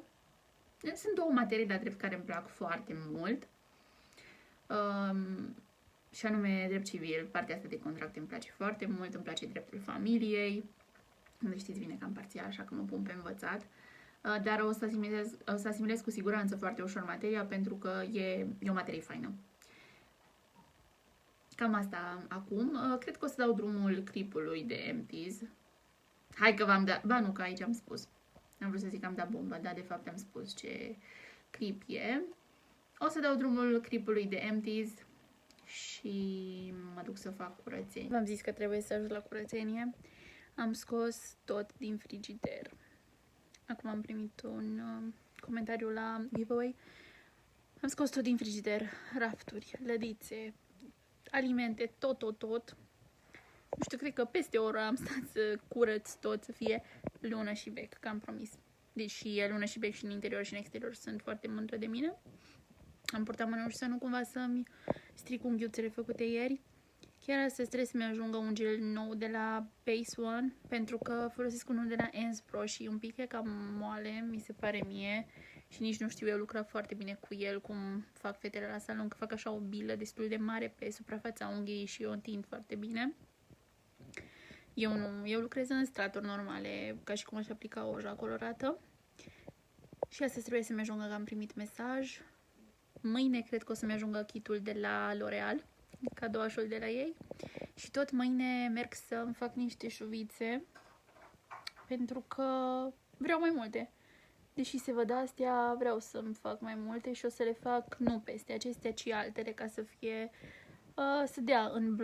Sunt două materii de drept care îmi plac foarte mult. Și anume drept civil, partea asta de contracte îmi place foarte mult, îmi place dreptul familiei, unde știți bine că am parțial, așa că mă pun pe învățat, dar o să asimilez cu siguranță foarte ușor materia pentru că e o materie faină. Cam asta acum, cred că o să dau drumul clipului de Empties. Hai că v-am dat, ba nu, că aici am spus. Am vrut să zic că am dat bombă, dar de fapt am spus ce clip e. O să dau drumul clipului de Empties și mă duc să fac curățenie. V-am zis că trebuie să ajung la curățenie. Am scos tot din frigider. Acum am primit un comentariu la giveaway. Am scos tot din frigider, rafturi, lădițe, alimente, tot. Nu știu, cred că peste o oră am stat să curăț tot, să fie lună și bec, că am promis. Deși e lună și bec și în interior și în exterior, sunt foarte mândră de mine. Am purtat mânuși să nu cumva să-mi stric unghiuțele făcute ieri. Chiar astăzi trebuie să-mi ajungă un gel nou de la Base One, pentru că folosesc unul de la Ens Pro și un pic e cam moale, mi se pare mie. Și nici nu știu eu lucra foarte bine cu el, cum fac fetele la salon, că fac așa o bilă destul de mare pe suprafața unghiei și o întind foarte bine. Eu lucrez în straturi normale, ca și cum aș aplica oja colorată. Și astăzi trebuie să-mi ajungă că am primit mesaj. Mâine cred că o să-mi ajungă kitul de la L'Oreal, cadouașul de la ei. Și tot mâine merg să-mi fac niște șuvițe, pentru că vreau mai multe. Deși se văd astea, vreau să-mi fac mai multe și o să le fac nu peste acestea, ci altele, ca să fie, să dea în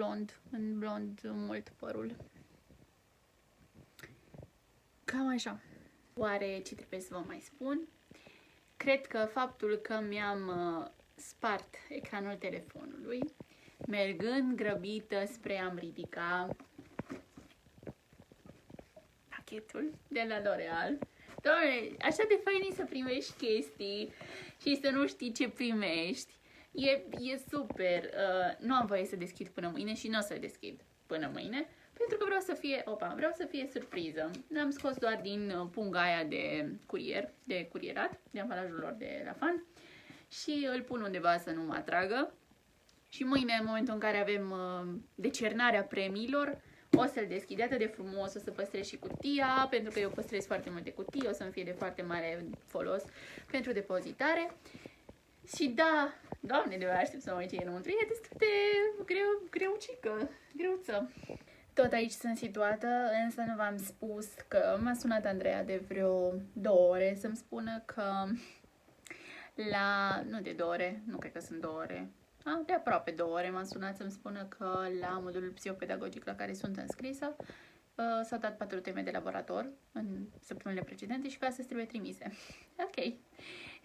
blond mult părul. Cam așa. Oare ce trebuie să vă mai spun? Cred că faptul că mi-am spart ecranul telefonului, mergând grăbită spre a-mi ridica pachetul de la L'Oreal. Doamne, așa de fain e să primești chestii și să nu știi ce primești. E super. Nu am voie să deschid până mâine și nu o să deschid până mâine, pentru că vreau să fie surpriză. L-am scos doar din punga aia de curierat, de ambalajul lor de la Fan, și îl pun undeva să nu mă atragă. Și mâine, în momentul în care avem decernarea premiilor, o să-l deschid atât de frumos, o să păstrez și cutia, pentru că eu păstrez foarte multe cutii, o să-mi fie de foarte mare folos pentru depozitare. Și da, Doamne, de aștept să mă uit ce e înăuntru, e destul de greuță. Tot aici sunt situată, însă nu v-am spus că m-a sunat Andreea de vreo 2 ore să-mi spună că nu de 2 ore, nu cred că sunt 2 ore, de aproape 2 ore m-a sunat să-mi spună că la modulul psihopedagogic la care sunt înscrisă s-au dat 4 teme de laborator în săptămânile precedente și că astăzi trebuie trimise. Ok.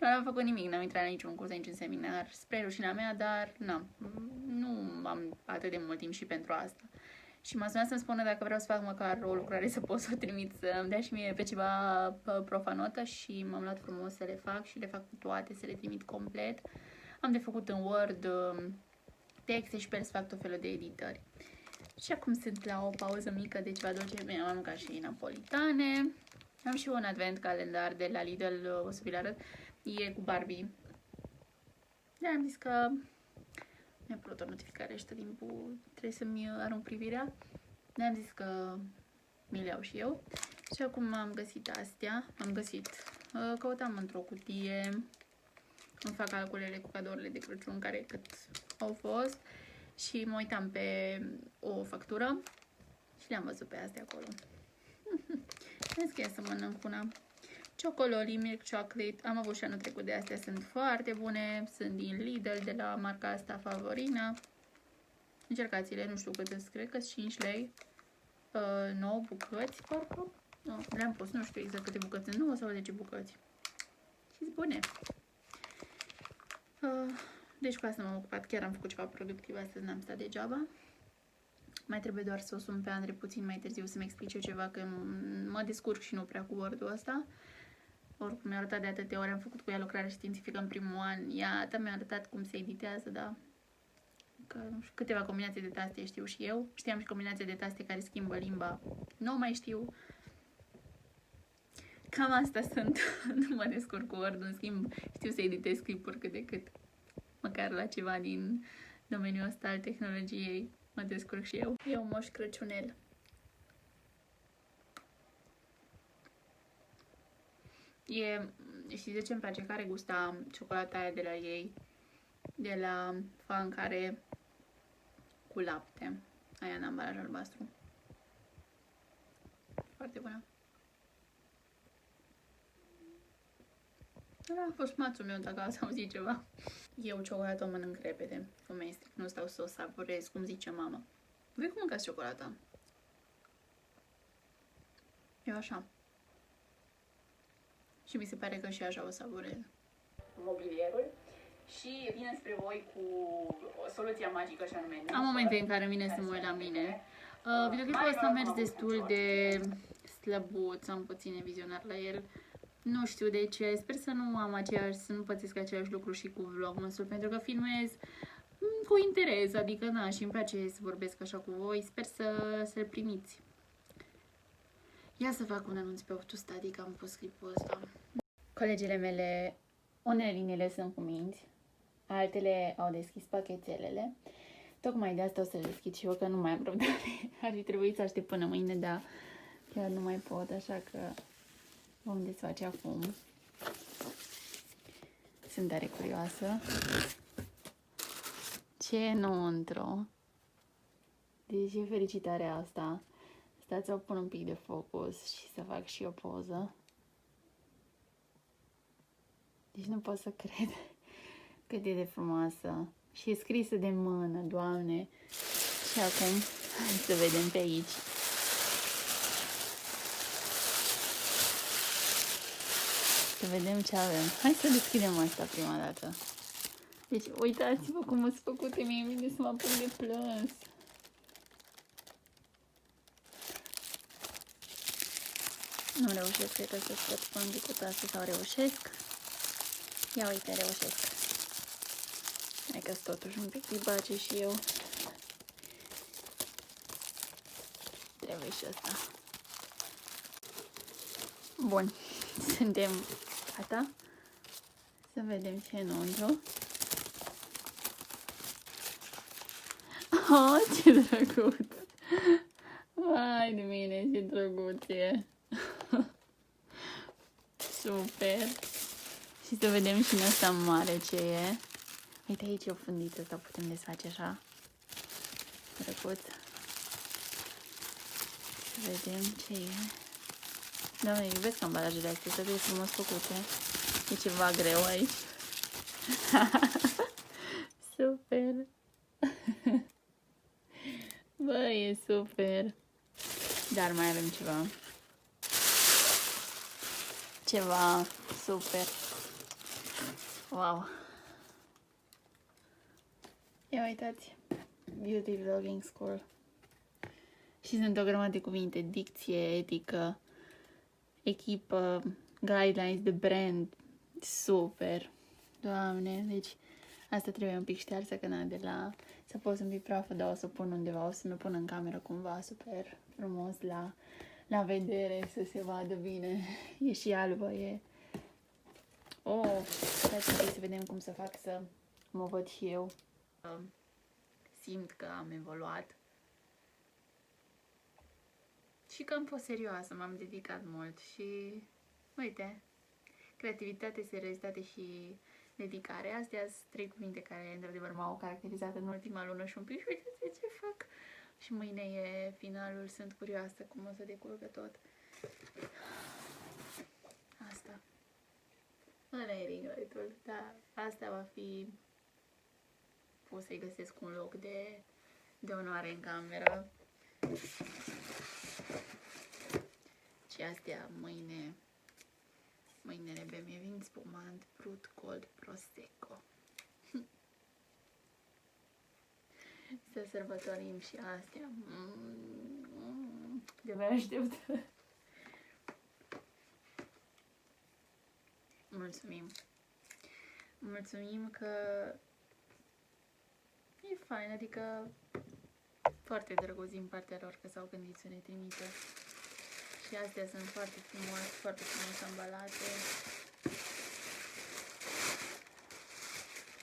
Eu n-am făcut nimic, n-am intrat la niciun curs, niciun seminar, spre rușinea mea, dar nu am atât de mult timp și pentru asta. Și m-a sunat să-mi spună dacă vreau să fac măcar o lucrare să pot să o trimit, să-mi dea și mie pe ceva profanotă, și m-am luat frumos să le fac și le fac cu toate, să le trimit complet. Am de făcut în Word texte și pe să fac tot felul de editări. Și acum sunt la o pauză mică de ceva dulce, bine, am mâncat și napolitane. Am și un advent calendar de la Lidl, o să vi-l arăt, e cu Barbie. Dar am zis că mi-a apărut o notificare și tot timpul trebuie să-mi arunc privirea. Dar am zis că mi le iau și eu. Și acum am găsit astea, căutam într-o cutie, îmi fac calculele cu cadourile de Crăciun, care cât au fost, și mă uitam pe o factură și le-am văzut pe astea acolo. Am zis să mănânc una. Chocololi, milk chocolate, am avut și anul trecut de astea, sunt foarte bune, sunt din Lidl, de la marca asta Favorina. Încercați-le, nu știu cât, cred că 5 lei, 9 bucăți, parcă. Nu, le-am pus, nu știu exact câte bucăți sunt, 9 sau 10 bucăți. Și bune. Deci cu asta m-am ocupat, chiar am făcut ceva productiv astăzi, n-am stat degeaba. Mai trebuie doar să o sun pe Andre puțin mai târziu să-mi explice ceva, că mă descurc și nu prea cu Word-ul ăsta. Oricum mi-a arătat de atâtea ori, am făcut cu ea lucrare științifică în primul an. Ea mi-a arătat cum se editează, da. Că, nu știu, câteva combinații de taste știu și eu. Știam și combinații de taste care schimbă limba. Nu mai știu. Cam asta sunt. Nu mă descurc cu Word, în schimb știu să editez clipuri cât de cât. Măcar la ceva din domeniul ăsta al tehnologiei mă descurc și eu. E un Moș Crăciunel. Știți de ce îmi place? Care gusta ciocolata aia de la ei, de la Fan, care cu lapte, aia în ambalaj albastru. Foarte bună. Ăla a fost mațul meu, dacă ați auzit ceva. Eu ciocolată o mănânc repede, cu mestec. Nu stau să o savurez, cum zice mama. Voi cum mâncați ciocolata? Eu așa. Și mi se pare că și așa o savurez. Mobilierul și vine spre voi cu o soluție magică, și anume. Am momente în care vine să mă uit la mine. Videoclipul ăsta a mers destul de slăbuț, am puține vizionat la el. Nu știu de ce, sper să nu am aceeași, să nu pățesc același lucru și cu vlogmasul, pentru că filmez cu interes, adică na, și îmi place să vorbesc așa cu voi, sper să-l primiți. Ia să fac un anunț pe Optustudy că am pus clipul ăsta. Colegele mele, unele din ele sunt cu minți, altele au deschis pachetelele. Tocmai de asta o să le deschid și eu, că nu mai am răbdare. Ar fi trebuit să aștept până mâine, dar chiar nu mai pot, așa că vom desface acum. Sunt tare curioasă. Ce e înăuntru? Deci e fericitarea asta. Stați să o pun un pic de focus și să fac și o poză. Deci nu pot să cred cât e de frumoasă. Și e scrisă de mână, Doamne. Și acum, hai să vedem pe aici. Să vedem ce avem. Hai să deschidem asta prima dată. Deci, uitați-vă cum sunt făcute, mie vine să mă apuc de plâns. Nu reușesc, cred că să scot spandicul asta sau reușesc. Ia uite, reușesc. Hai că-s totuși un pic libace și eu. Trebuie și asta. Bun, suntem gata. Să vedem ce e înăuntru. Oh, ce drăguț! Vai de mine, ce drăguț e! Super! Și să vedem și în ăsta mare ce e. Uite, aici e o fundiță, sau putem desface așa. Drăguț. Să vedem ce e. Doamne, iubesc ambalajele astea, să fie frumos făcute. E ceva greu aici. Super! Bă, e super! Dar mai avem ceva. Ceva super! Wow! Ia uitați! Beauty Vlogging School. Și sunt o grămadă de cuvinte. Dicție, etică, echipă, guidelines de brand. Super! Doamne, deci asta trebuie un pic ștearsă, că n-a de la... Să pus un pic prafă, dar o să pun undeva, o să mi pun în cameră cumva super frumos la vedere, să se vadă bine. E și albă, e... Oh, stai să vedem cum să fac să mă văd și eu. Simt că am evoluat și că am fost serioasă, m-am dedicat mult și, uite, creativitate, seriozitate și dedicare. Astea sunt 3 cuvinte care, într-adevăr, m-au caracterizat în ultima lună și un pic și uitați ce fac. Și mâine e finalul, sunt curioasă cum o să decurgă tot. Asta. Ăla e ring light-ul, dar asta va fi... Pot să-i găsesc un loc de onoare în cameră. Și astea mâine le bem. E vin spumant, brut, cold, prosecco. Să sărbătorim și astea. De-abia aștept. Mulțumim. Mulțumim că e fain, adică foarte drăguț din partea lor că s-au gândit să ne trimită. Și astea sunt foarte frumoase, foarte frumos ambalate.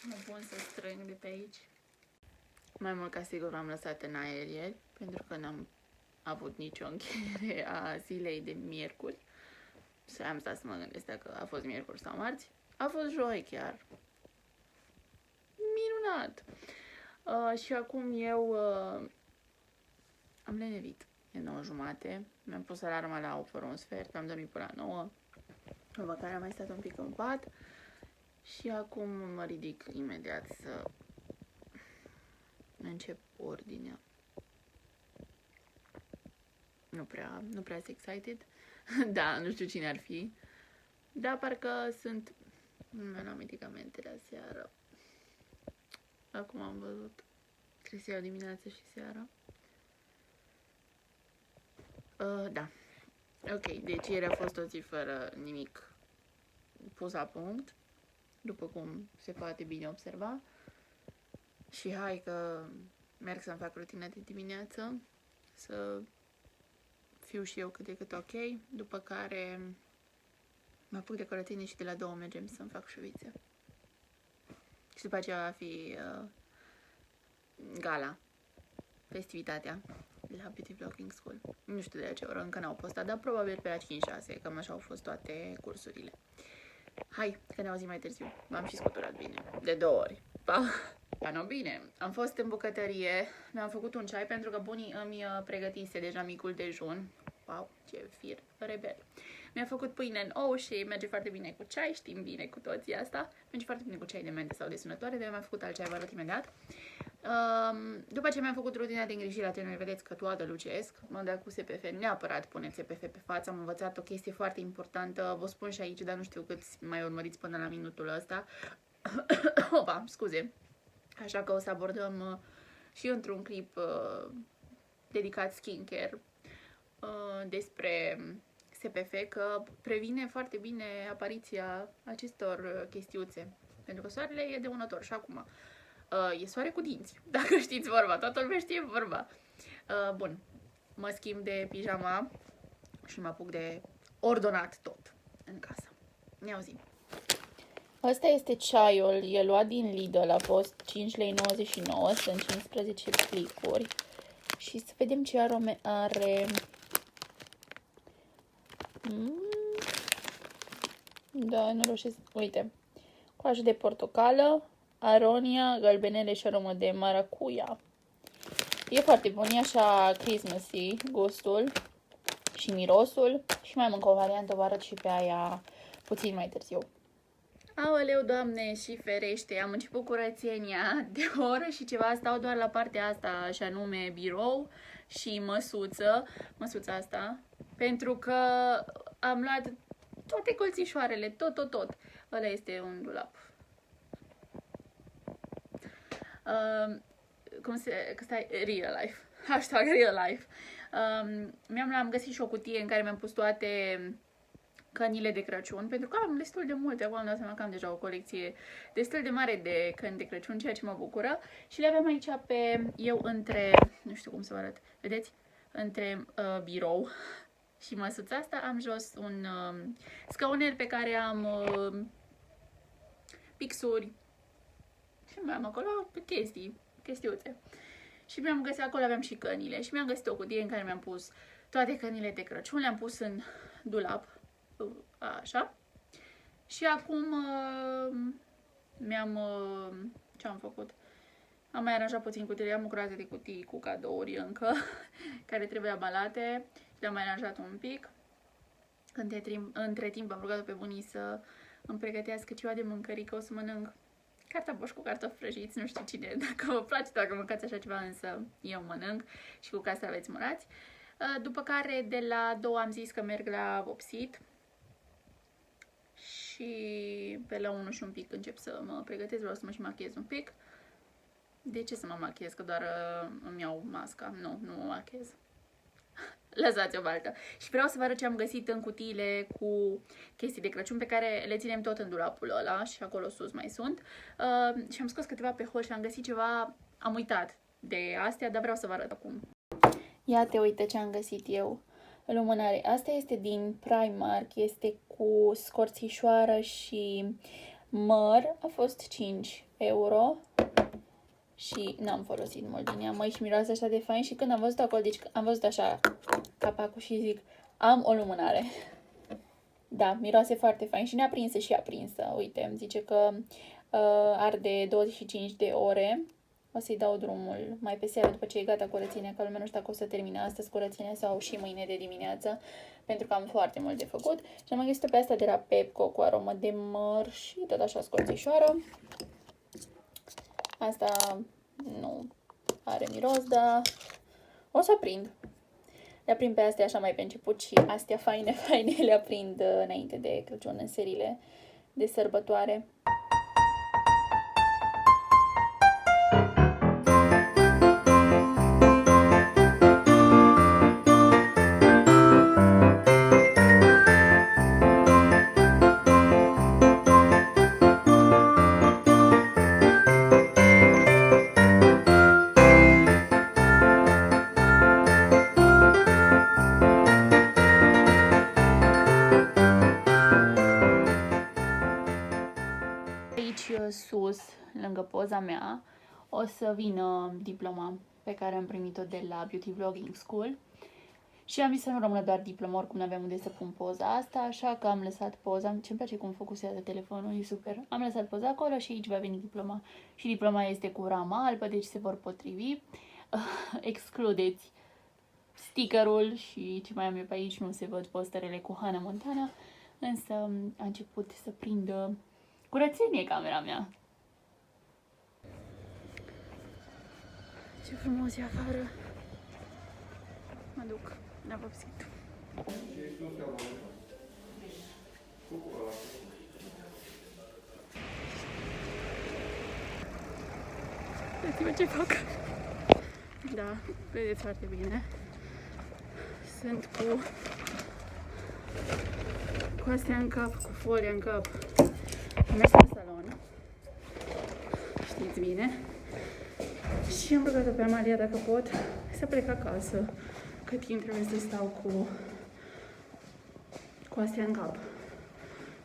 Mă pun să strâng de pe aici. Mai mult ca sigur l-am lăsat în aer ieri, pentru că n-am avut nicio încheiere a zilei de miercuri. Și am stat să mă gândesc dacă a fost miercuri sau marți. A fost joi chiar. Minunat! Și acum eu am lenevit. E 9:30. Mi-am pus alarma la 8 fără un sfert. Am dormit până la 9. După care am mai stat un pic în pat. Și acum mă ridic imediat să încep ordinea. Nu prea sunt excited. Da, nu știu cine ar fi. Da, parcă sunt... Nu mi-am medicamente de seară. Acum am văzut. Trebuie să iau dimineața și seara. Da. Ok, deci ieri a fost o zi fără nimic pus la punct, după cum se poate bine observa. Și hai că merg să-mi fac rutina de dimineață, să fiu și eu cât de cât ok, după care mă apuc de curățenie și de la 2 mergem să-mi fac șuvițe. Și după aceea va fi gala, festivitatea de la Beauty Vlogging School. Nu știu de la ce oră, încă n-au postat, dar probabil pe la 5-6, cam așa au fost toate cursurile. Hai, că ne auzim mai târziu. M-am și scuturat bine. De 2 ori. Pa! Da, nu, bine. Am fost în bucătărie, mi-am făcut un ceai pentru că bunii îmi pregătise deja micul dejun. Wow, ce fir rebel. Mi-a făcut pâine în ou și merge foarte bine cu ceai, știm bine cu toții asta. Merge foarte bine cu ceai de mente sau de sunătoare, de mi-am făcut alt ceai, vă arăt imediat. După ce mi-am făcut rutina de îngrijire a tenului, vedeți că toată lucesc, m-am dat cu SPF, neapărat puneți SPF pe față, am învățat o chestie foarte importantă, vă spun și aici, dar nu știu câți mai urmăriți până la minutul ăsta. Opa, scuze. Așa că o să abordăm și într-un clip dedicat skincare despre SPF, că previne foarte bine apariția acestor chestiuțe. Pentru că soarele e dăunător și acum e soare cu dinți, dacă știți vorba, toată lumea știe vorba. Bun, mă schimb de pijama și mă apuc de ordonat tot în casă. Ne auzim. Asta este ceaiul, e luat din Lidl, a fost 5,99 lei, sunt 15 plicuri. Și să vedem ce arome are. Da, nu reușesc. Uite, coajă de portocală, aronia, gălbenele și aromă de maracuia. E foarte bun, e așa Christmassy gustul și mirosul. Și mai am încă o variantă, vă arăt și pe aia puțin mai târziu. Aoleu, Doamne, și ferește, am început curățenia de o oră și ceva, stau doar la partea asta, și anume birou și măsuța asta, pentru că am luat toate colțișoarele, tot. Ăla este un dulap. Stai, real life, hashtag real life. Am găsit și o cutie în care mi-am pus toate cănile de Crăciun, pentru că am destul de multe, acum am dat seama că am deja o colecție destul de mare de căni de Crăciun, ceea ce mă bucură. Și le aveam aici între, nu știu cum să vă arăt, vedeți? Între birou și măsuța asta am jos un scaunel pe care am pixuri și mai am acolo chestiuțe. Și mi-am găsit acolo, aveam și cănile și mi-am găsit o cutie în care mi-am pus toate cănile de Crăciun, le-am pus în dulap. Așa. Și acum ce am făcut? Am mai aranjat puțin cutiile, am o groază de cutii cu cadouri încă, care trebuie abalate. Le-am mai aranjat un pic. Între timp am rugat-o pe bunii să îmi pregătească ceva de mâncărică, o să mănânc cartofi cu cartofi prăjiți, nu știu cine, dacă vă place, dacă mâncați așa ceva, însă eu mănânc și cu castraveți murați. După care de la 2 am zis că merg la vopsit și pe la 1 și un pic încep să mă pregătesc, vreau să mă și machiez un pic. De ce să mă machiez? Că doar îmi iau masca. Nu mă machiez. Lăsați-o baltă. Și vreau să vă arăt ce am găsit în cutiile cu chestii de Crăciun pe care le ținem tot în dulapul ăla și acolo sus mai sunt. Și am scos câteva pe hol și am găsit ceva, am uitat de astea, dar vreau să vă arăt acum. Ia te uite ce am găsit eu. Lumânare. Asta este din Primark, este cu scorțișoară și măr. A fost 5 euro. Și n-am folosit mult din ea, măi, și miroase așa de fain. Și când am văzut acolo, deci am văzut așa capacul și zic, am o lumânare. Da, miroase foarte fain și neaprinsă și aprinsă. Uite, îmi zice că arde 25 de ore O să-i dau drumul mai pe seară după ce e gata curățenia, că lumea nu știu dacă o să termine astăzi curățenia sau și mâine de dimineață, pentru că am foarte mult de făcut. Și am mai găsit pe asta de la Pepco cu aromă de măr și tot așa scorțișoară. Asta nu are miros, dar o să aprind. Le aprind pe astea așa mai pe început și astea faine le aprind înainte de Crăciun, în seriile de sărbătoare. Aici sus, lângă poza mea, o să vină diploma pe care am primit-o de la Beauty Vlogging School. Și am zis să nu rămână doar diploma, oricum nu aveam unde să pun poza asta, așa că am lăsat poza. Ce-mi place cum focusează telefonul, e super. Am lăsat poza acolo și aici va veni diploma. Și diploma este cu ramă albă, deci se vor potrivi. Excludeți stickerul și ce mai am eu pe aici, nu se văd posterele cu Hannah Montana, însă a început să prindă curățenie camera mea. Ce frumos e afară. Mă duc la vopsit. Uitați-vă ce fac. Da, vedeți foarte bine. Sunt cu astea în cap, cu folia în cap. Am mers la salon, știți bine, și am rugat-o pe Amalia dacă pot să plec acasă, cât timp trebuie să stau cu astea în cap,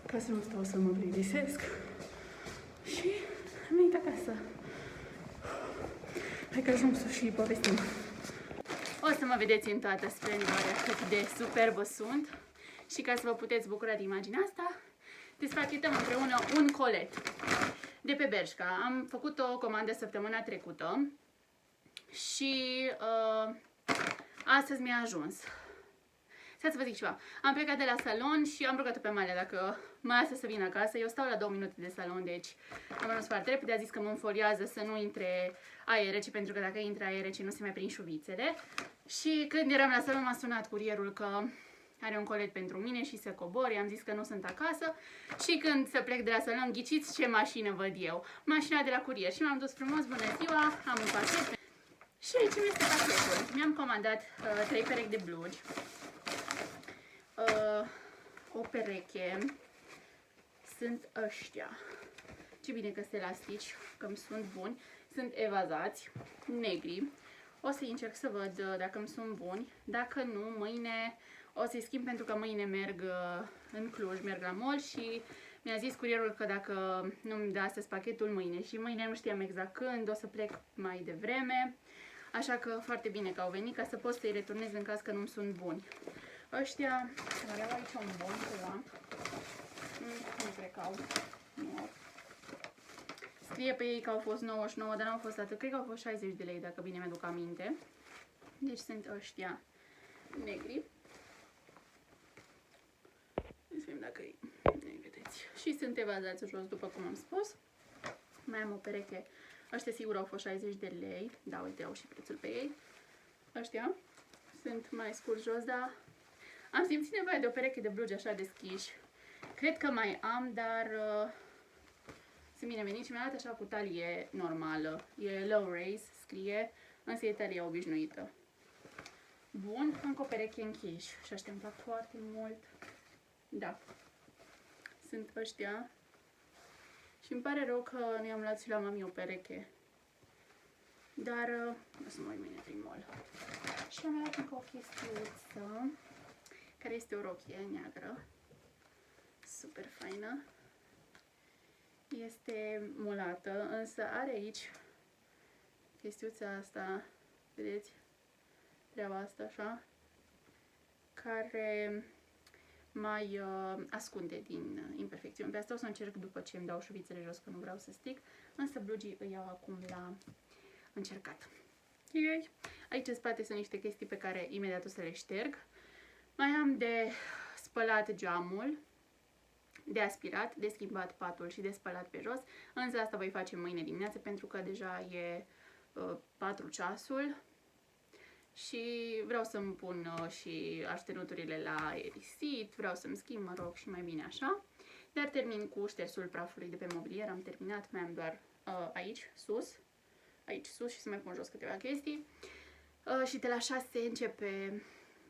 ca să nu stau să mă plictisesc. Și am venit acasă. Hai că ajung sus și povestim. O să mă vedeți în toată splendoarea cât de superbă sunt și ca să vă puteți bucura de imaginea asta, despachetăm împreună un colet de pe Bershka. Am făcut o comandă săptămâna trecută și astăzi mi-a ajuns. Să vă zic ceva. Am plecat de la salon și am rugat-o pe Amalia dacă mă lasă să vin acasă. Eu stau la 2 minute de salon, deci am ajuns foarte repede. A zis că mă înfoliază să nu intre aer rece, pentru că dacă intră aer rece nu se mai prind șuvițele. Și când eram la salon m-a sunat curierul că are un colet pentru mine și să cobor. I-am zis că nu sunt acasă și când să plec de la salon, ghiciți ce mașină văd eu. Mașina de la curier. Și m-am dus frumos, bună ziua, am un pachet. Și aici mi este pachetul. Mi-am comandat 3 perechi de blugi, o pereche, sunt ăștia. Ce bine că sunt elastici, că îmi sunt buni. Sunt evazați, negri. O să încerc să văd dacă îmi sunt buni. Dacă nu, mâine o să-i schimb, pentru că mâine merg în Cluj, merg la mall și mi-a zis curierul că dacă nu-mi dă astăzi pachetul, mâine. Și mâine nu știam exact când, o să plec mai devreme. Așa că foarte bine că au venit, ca să pot să-i returnez în caz că nu-mi sunt buni. Ăștia, care au aici un bon ceva, nu cred că au, nu. Scrie pe ei că au fost 99, dar n-au fost atât, cred că au fost 60 de lei, dacă bine mi-aduc aminte. Deci sunt ăștia negri. Să vedem dacă îi vedeți. Și sunt evazați jos, după cum am spus. Mai am o pereche. Ăștia sigur au fost 60 de lei. Da, uite, au și prețul pe ei. Ăștia sunt mai scurs jos, dar am simțit nevoie de o pereche de blugi așa deschiși. Cred că mai am, dar sunt bine venit și mi-a dat așa cu talie normală. E low raise, scrie, însă e talie obișnuită. Bun, încă o pereche închiși și ăștia îmi plac foarte mult. Da, sunt ăștia. Și îmi pare rău că nu i-am luat și la mami o pereche. Dar o să mă uit mâine prin mall. Și am luat încă o chestiuță, care este o rochie neagră. Super faină. Este mulată, însă are aici chestiuța asta, vedeți? Treaba asta așa, care mai ascunde din imperfecțiuni. Pe asta o să încerc după ce îmi dau șuvițele jos, că nu vreau să stic. Însă blugii îi iau acum la încercat. Okay. Aici în spate sunt niște chestii pe care imediat o să le șterg. Mai am de spălat geamul, de aspirat, de schimbat patul și de spălat pe jos, însă asta voi face mâine dimineață pentru că deja e 4 ceasul și vreau să-mi pun și așternuturile la aerisit, vreau să-mi schimb, mă rog, și mai bine așa. Dar termin cu ștersul prafului de pe mobilier, am terminat, mai am doar aici sus și să mai pun jos câteva chestii. Și de la 6 începe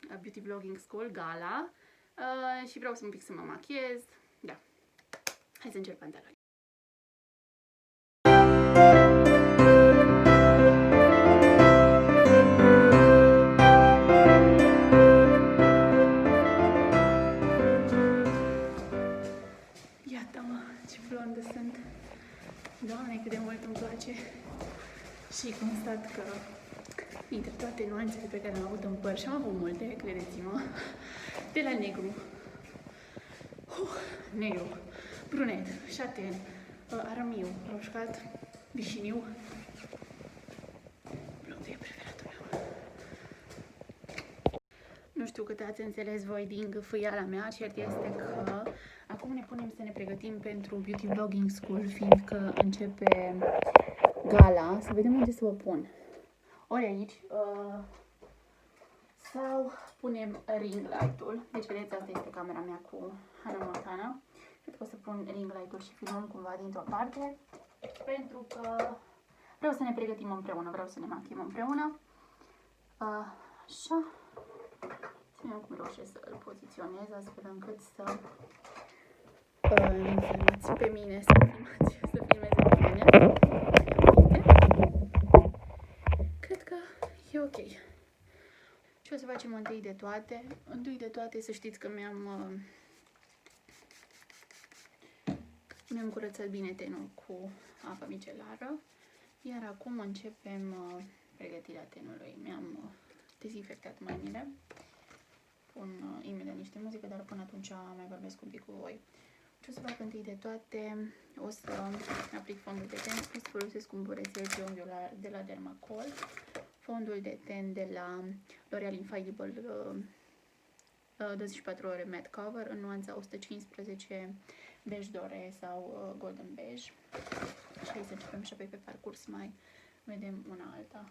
Beauty Vlogging School, gala, și vreau să un pic să mă machiez. Da. Hai să încep pantaloni. Iată-mă, ce blondă sunt. Doamne, cât de mult îmi place. Și constat că dintre toate nuanțele pe care le-am avut în păr, și am avut multe, credeți-mă, de la negru, negru, brunet, șaten, aramiu, roșcat, bișiniu, blondul e preferatul meu. Nu știu cât ați înțeles voi din gâfâiala mea, cert este că acum ne punem să ne pregătim pentru Beauty Vlogging School, fiindcă începe gala, să vedem unde să o pun. Ori aici, sau punem ring light-ul. Deci, vedeți, asta este camera mea cu Hannah Montana. Cred că o să pun ring light-ul și filmăm cumva dintr-o parte, pentru că vreau să ne pregătim împreună, vreau să ne machiem împreună. Așa. Să vedem cum reușesc să îl poziționez, astfel încât să nu filmați pe mine, să filmeze pe mine. Cred că e ok. Și o să facem întâi de toate să știți că mi-am curățat bine tenul cu apă micelară, iar acum începem pregătirea tenului. Mi-am dezinfectat mâinile, pun imediat niște muzică, dar până atunci mai vorbesc un pic cu voi. Ce o să fac întâi de toate, o să aplic fondul de ten, o să folosesc un burețel triunghiular de la Dermacol, fondul de ten de la L'Oreal Infallible 24 ore matte cover în nuanța 115 beige dore sau golden beige. Și hai să începem și apoi pe parcurs mai vedem una alta.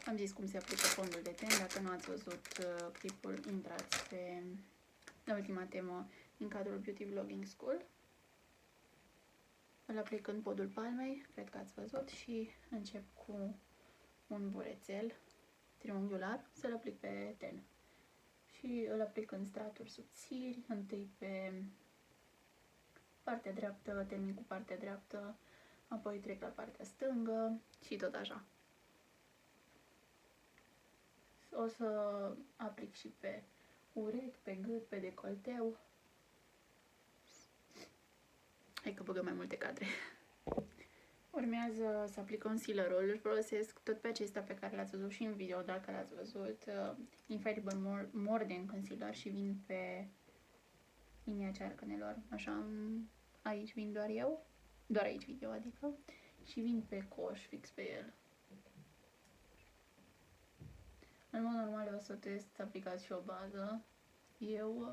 Am zis cum se aplică fondul de ten, dacă nu ați văzut clipul, intrați pe la ultima temă din cadrul Beauty Vlogging School. Îl aplic în podul palmei, cred că ați văzut, și încep cu un burețel triunghiular să-l aplic pe ten. Și îl aplic în straturi subțiri, întâi pe partea dreaptă, termin cu partea dreaptă, apoi trec la partea stângă și tot așa. O să aplic și pe urechi, pe gât, pe decolteu. Hai că băgăm mai multe cadre. Urmează să aplic concealerul. Îl folosesc tot pe acesta pe care l-ați văzut și în video, dacă l-ați văzut. Infallible Morden Concealer, și vin pe linia cearcănelor. Așa, aici vin doar eu. Doar aici video, adică. Și vin pe coș, fix pe el. În mod normal o să test să aplicați și o bază. Eu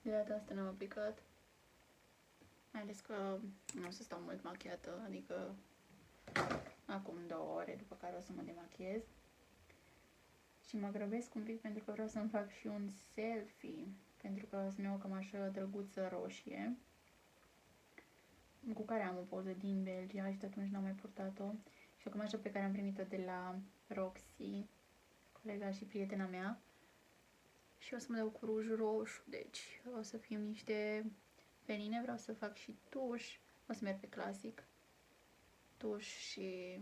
de data asta n-am aplicat. Mai ales că nu o să stau mult machiată, adică acum 2 ore, după care o să mă demachiez. Și mă grăbesc un pic pentru că vreau să-mi fac și un selfie, pentru că o să-mi iau o cămașă drăguță roșie, cu care am o poză din Belgia și de atunci n-am mai purtat-o. Și o cămașă pe care am primit-o de la Roxy, colega și prietena mea. Și o să mă dau cu ruj roșu, deci o să fim niște penine. Vreau să fac și tuș, o să merg pe clasic, tuș și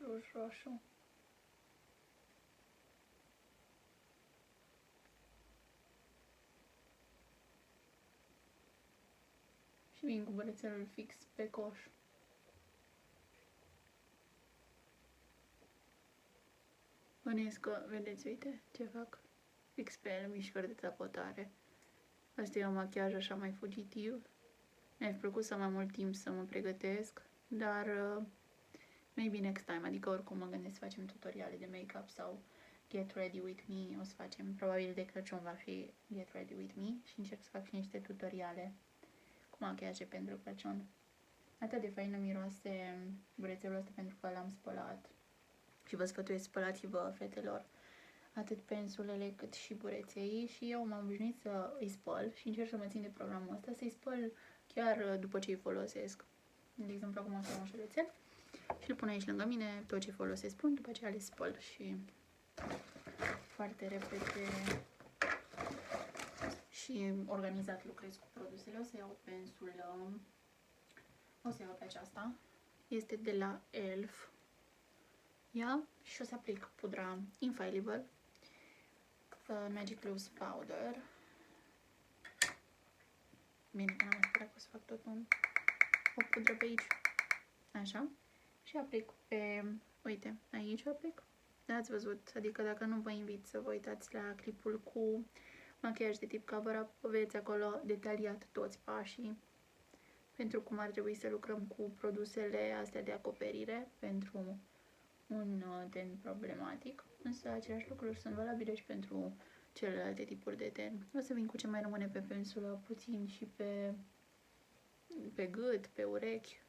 ruj roșu. Și vin cu burețelul fix pe coș. Bănuiesc că, vedeți, uite ce fac, fix pe el, mișcări de tapotare. Asta e un machiaj așa mai fugitiv, Mi-ar plăcut să am mai mult timp să mă pregătesc, dar maybe next time, adică oricum mă gândesc să facem tutoriale de make-up sau Get Ready With Me, o să facem, probabil de Crăciun va fi Get Ready With Me și încerc să fac și niște tutoriale cu machiaje pentru Crăciun. Atât de faină miroase burețelul ăsta pentru că l-am spălat și vă sfătuiesc, spălați-vă, fetelor, atât pensulele cât și bureței și eu m-am obișnuit să îi spăl și încerc să mă țin de programul ăsta, să-i spăl chiar după ce îi folosesc. De exemplu, acum am un șuruțel și îl pun aici lângă mine, tot ce folosesc pun, după aceea le spăl și foarte repede și organizat lucrez cu produsele. O să iau pensulă, o să iau pe aceasta, este de la ELF, ia și o să aplic pudra Infallible Magic Loose Powder. Bine că n-am sperat că o să fac tot o pudră pe aici, așa, și aplic pe, uite, aici aplic. Ați văzut, adică dacă nu vă invit să vă uitați la clipul cu machiaj de tip cover-up, vedeți acolo detaliat toți pașii pentru cum ar trebui să lucrăm cu produsele astea de acoperire pentru un ten problematic, însă aceleași lucruri sunt valabile și pentru celelalte tipuri de ten. O să vin cu ce mai rămâne pe pensulă, puțin și pe gât, pe urechi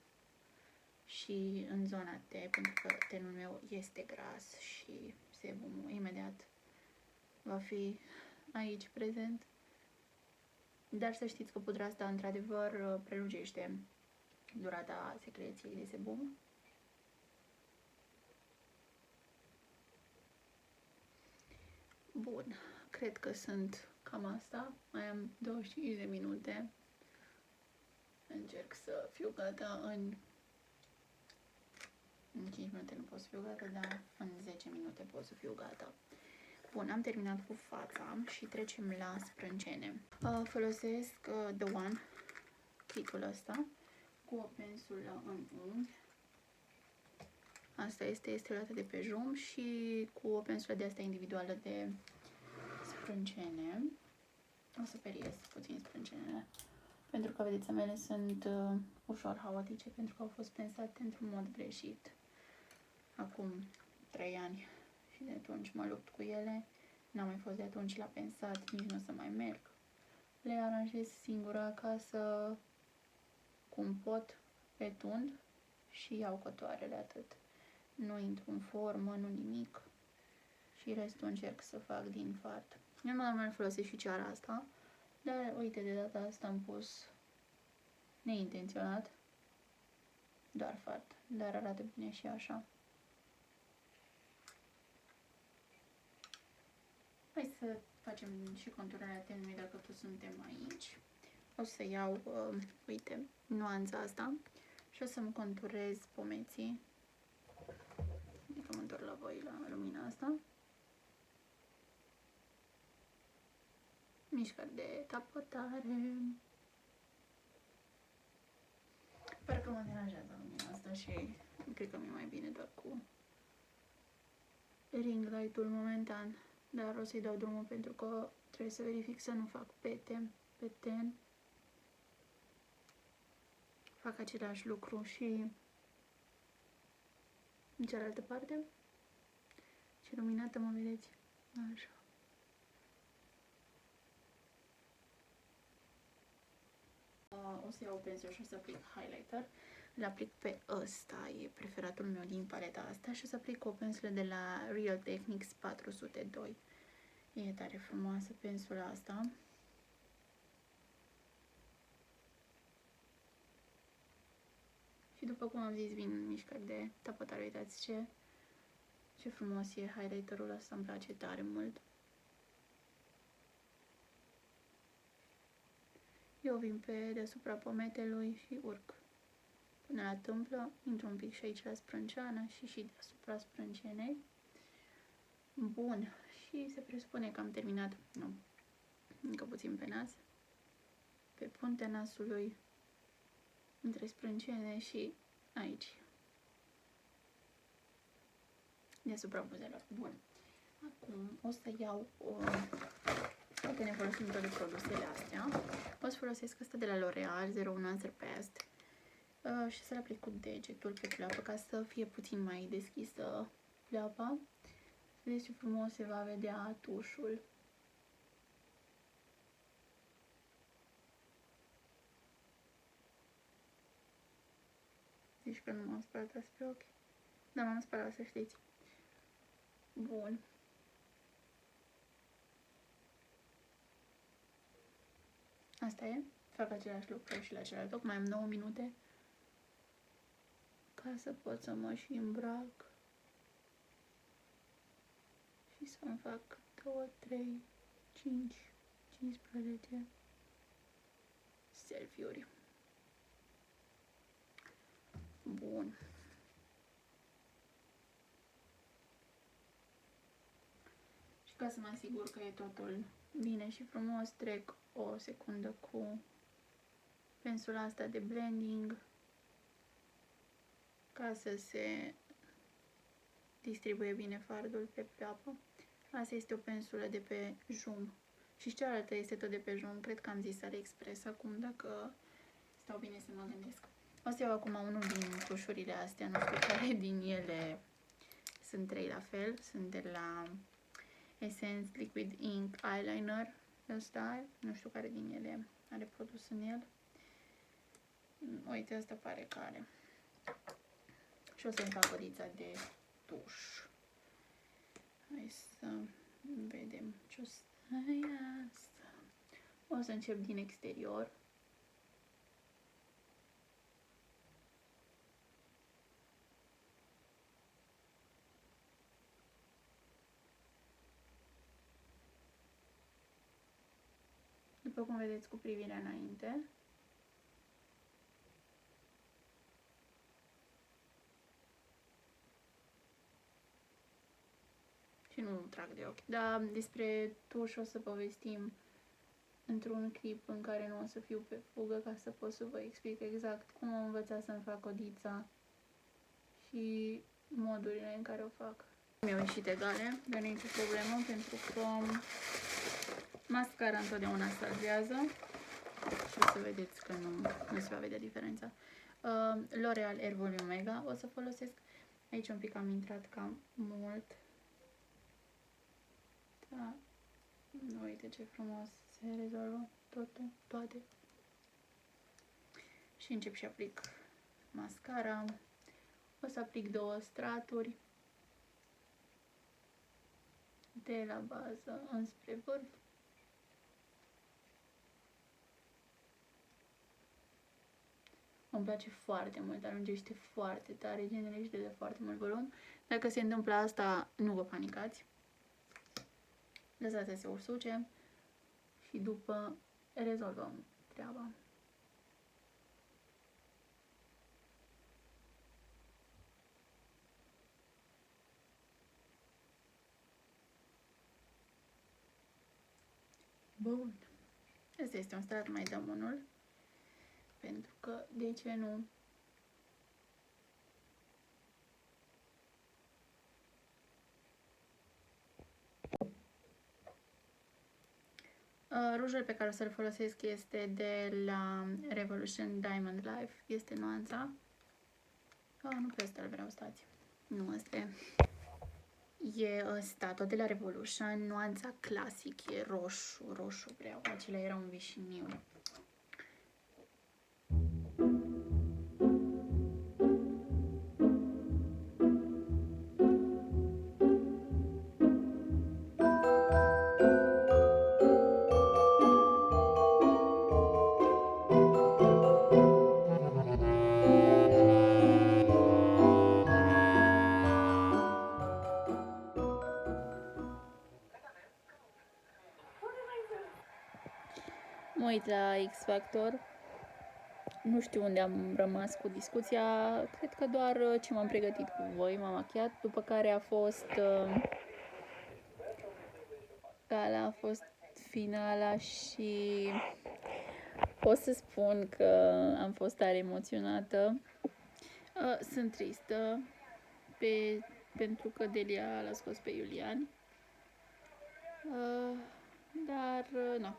și în zona T, pentru că tenul meu este gras și sebumul imediat va fi aici prezent. Dar să știți că pudra asta într-adevăr prelungește durata secreției de sebum. Bun, cred că sunt cam asta. Mai am 25 de minute. Încerc să fiu gata în 5 minute nu pot să fiu gata, dar în 10 minute pot să fiu gata. Bun, am terminat cu fața și trecem la sprâncene. Folosesc The One, kitul ăsta, cu o pensulă în unghi. Asta este luată de pe Jum și cu o pensulă de asta individuală de sprâncene. O să periez puțin sprâncenele, pentru că, vedeți, mele sunt ușor haotice, pentru că au fost pensate într-un mod greșit acum 3 ani și de atunci mă lupt cu ele. N-am mai fost de atunci la pensat, nici nu o să mai merg. Le aranjez singură acasă cum pot, pe tund și iau cotoarele, atât. Nu intru în formă, nu nimic și restul încerc să fac din fart. Eu normal folosesc și ceara asta, dar uite, de data asta am pus neintenționat doar fart, dar arată bine și așa. Hai să facem și conturarea tenului dacă tot suntem aici. O să iau, uite, nuanța asta și o să-mi conturez pomeții. Adică mă întorc la voi, la lumina asta. Mișcări de tapătare. Parcă mă deranjează lumina asta și cred că mi-e mai bine doar cu ring light-ul momentan. Dar o să-i dau drumul pentru că trebuie să verific să nu fac pete pe ten. Fac același lucru și în cealaltă parte. Ce luminată mă vedeți? Așa. O să iau pensul și o să aplic highlighter. Îl aplic pe ăsta, e preferatul meu din paleta asta și o să aplic o pensulă de la Real Techniques 402. E tare frumoasă pensula asta. Și după cum am zis, vin în mișcări de tapătare. Uitați ce frumos e highlighterul ăsta, îmi place tare mult. Eu vin pe deasupra pometelui și urc până la tâmplă, intru un pic și aici la sprânceană și deasupra sprâncenei. Bun, și se presupune că am terminat, nu, încă puțin pe nas, pe puntea nasului, între sprâncene și aici, deasupra buzelor. Bun, acum o să iau Dacă ne folosim toate produsele astea, o să folosesc asta de la L'Oreal 01 Unsurpassed și să-l aplic cu degetul pe pleoapă ca să fie puțin mai deschisă pleoapa. Vedeți ce frumos se va vedea tușul. Deci că nu m-am spălat spre ochi. Dar m-am spălat, să știți. Bun. Asta e. Fac același lucru și la celălalt. Tocmai am 9 minute ca să pot să mă și îmbrac și să-mi fac 2, 3, 5, 15 selfie-uri. Bun. Și ca să mă asigur că e totul bine și frumos, trec o secundă cu pensula asta de blending ca să se distribuie bine fardul pe pleoapă. Asta este o pensulă de pe Joom și cealaltă este tot de pe Joom. Cred că am zis AliExpress acum, dacă stau bine să mă gândesc. O să iau acum unul din tușurile astea, nu știu care din ele, sunt 3 la fel, sunt de la Essence Liquid Ink Eyeliner ăsta, nu știu care din ele are produs în el. Uite, asta pare că are. Și o să-mi fac codița de tuș. Hai să vedem ce o să ai asta. O să încep din exterior. După cum vedeți, cu privirea înainte. Și nu trag de ochi. Dar despre tuș o să povestim într-un clip în care nu o să fiu pe fugă, ca să pot să vă explic exact cum am învățat să-mi fac codița și modurile în care o fac. Mi-au ieșit egale, dar nu e nicio problemă, pentru că mascara întotdeauna salvează și o să vedeți că nu se va vedea diferența. L'Oreal Air Volume Mega o să folosesc. Aici un pic am intrat cam mult. Da. Uite ce frumos se rezolvă toate. Și încep și aplic mascara. O să aplic 2 straturi de la bază înspre vârf. Îmi place foarte mult, alungește foarte tare, generește de foarte mult volum. Dacă se întâmplă asta, nu vă panicați. Lăsați să se usuce și după rezolvăm treaba. Bun. Asta este un strat, mai dăm unul. Pentru că, de ce nu? Rujul pe care o să-l folosesc este de la Revolution Diamond Life. Este nuanța. Nu pe ăsta îl vreau, stați. Nu, ăsta e. E ăsta, tot de la Revolution, nuanța clasic, e roșu vreau. Acela era un vișiniu. Mă uit la X Factor. Nu știu unde am rămas cu discuția. Cred că doar ce m-am pregătit cu voi, m-am machiat. După care a fost gala, a fost finala și pot să spun că am fost tare emoționată. Sunt tristă pentru că Delia l-a scos pe Iulian. dar nu.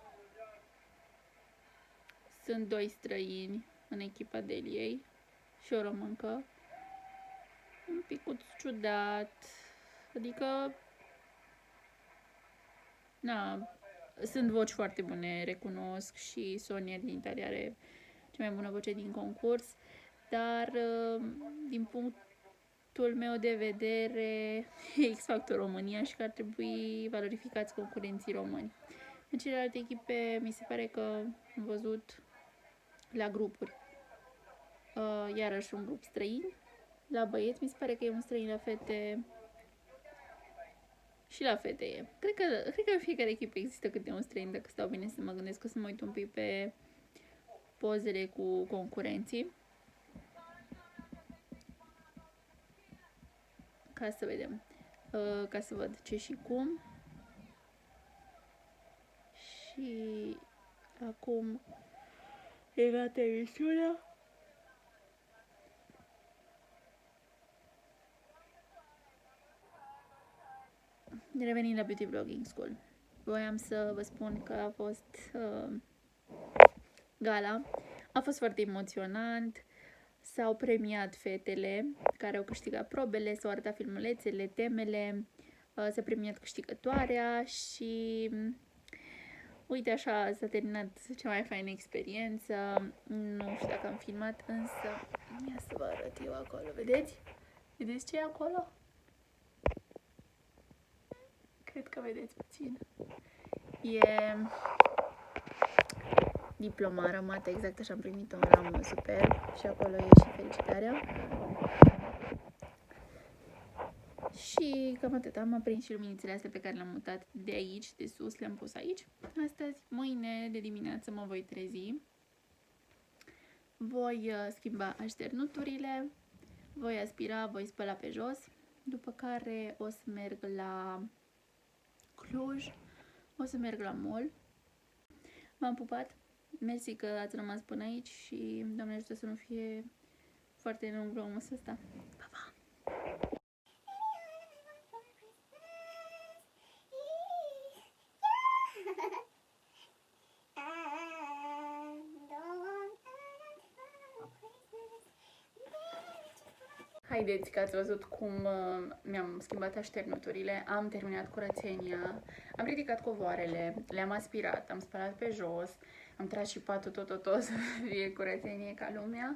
Sunt 2 străini în echipa Deliei și o româncă. Un picuț ciudat, adică, na, sunt voci foarte bune, recunosc, și Sonia din Italia are cea mai bună voce din concurs, dar din punctul meu de vedere X Factor România și că ar trebui valorificați concurenții români. În celelalte echipe mi se pare că am văzut la grupuri iarăși un grup străin. La băieți mi se pare că e un străin, la fete și la fete e. Cred că în fiecare echipă există câte un străin, dacă stau bine să mă gândesc, că să mă uit un pic pe pozele cu concurenții. Ca să vedem. Ca să văd ce și cum. Și acum e gata emisiunea. Revenind la Beauty Vlogging School, voiam să vă spun că a fost gala. A fost foarte emoționant. S-au premiat fetele care au câștigat probele, s-au arătat filmulețele, temele, s-a premiat câștigătoarea și uite așa s-a terminat cea mai faină experiență. Nu știu dacă am filmat, însă ia să vă arăt eu acolo. Vedeți? Vedeți ce e acolo? Cred că vedeți puțin. E diploma arămată, exact așa am primit-o, în ramă super, și acolo e și felicitarea. Și cam atât, am aprins și luminițele astea pe care le-am mutat de aici, de sus, le-am pus aici. Astăzi, mâine de dimineață mă voi trezi, voi schimba așternuturile, voi aspira, voi spăla pe jos, după care o să merg la Cluj, o să merg la mall. M-am pupat, mersi că ați rămas până aici și Doamne ajută să nu fie foarte lung vlogul ăsta. Pa, pa! Haideți că ați văzut cum mi-am schimbat așternuturile, am terminat curățenia, am ridicat covoarele, le-am aspirat, am spălat pe jos, am tras și patul tot să fie curățenie ca lumea.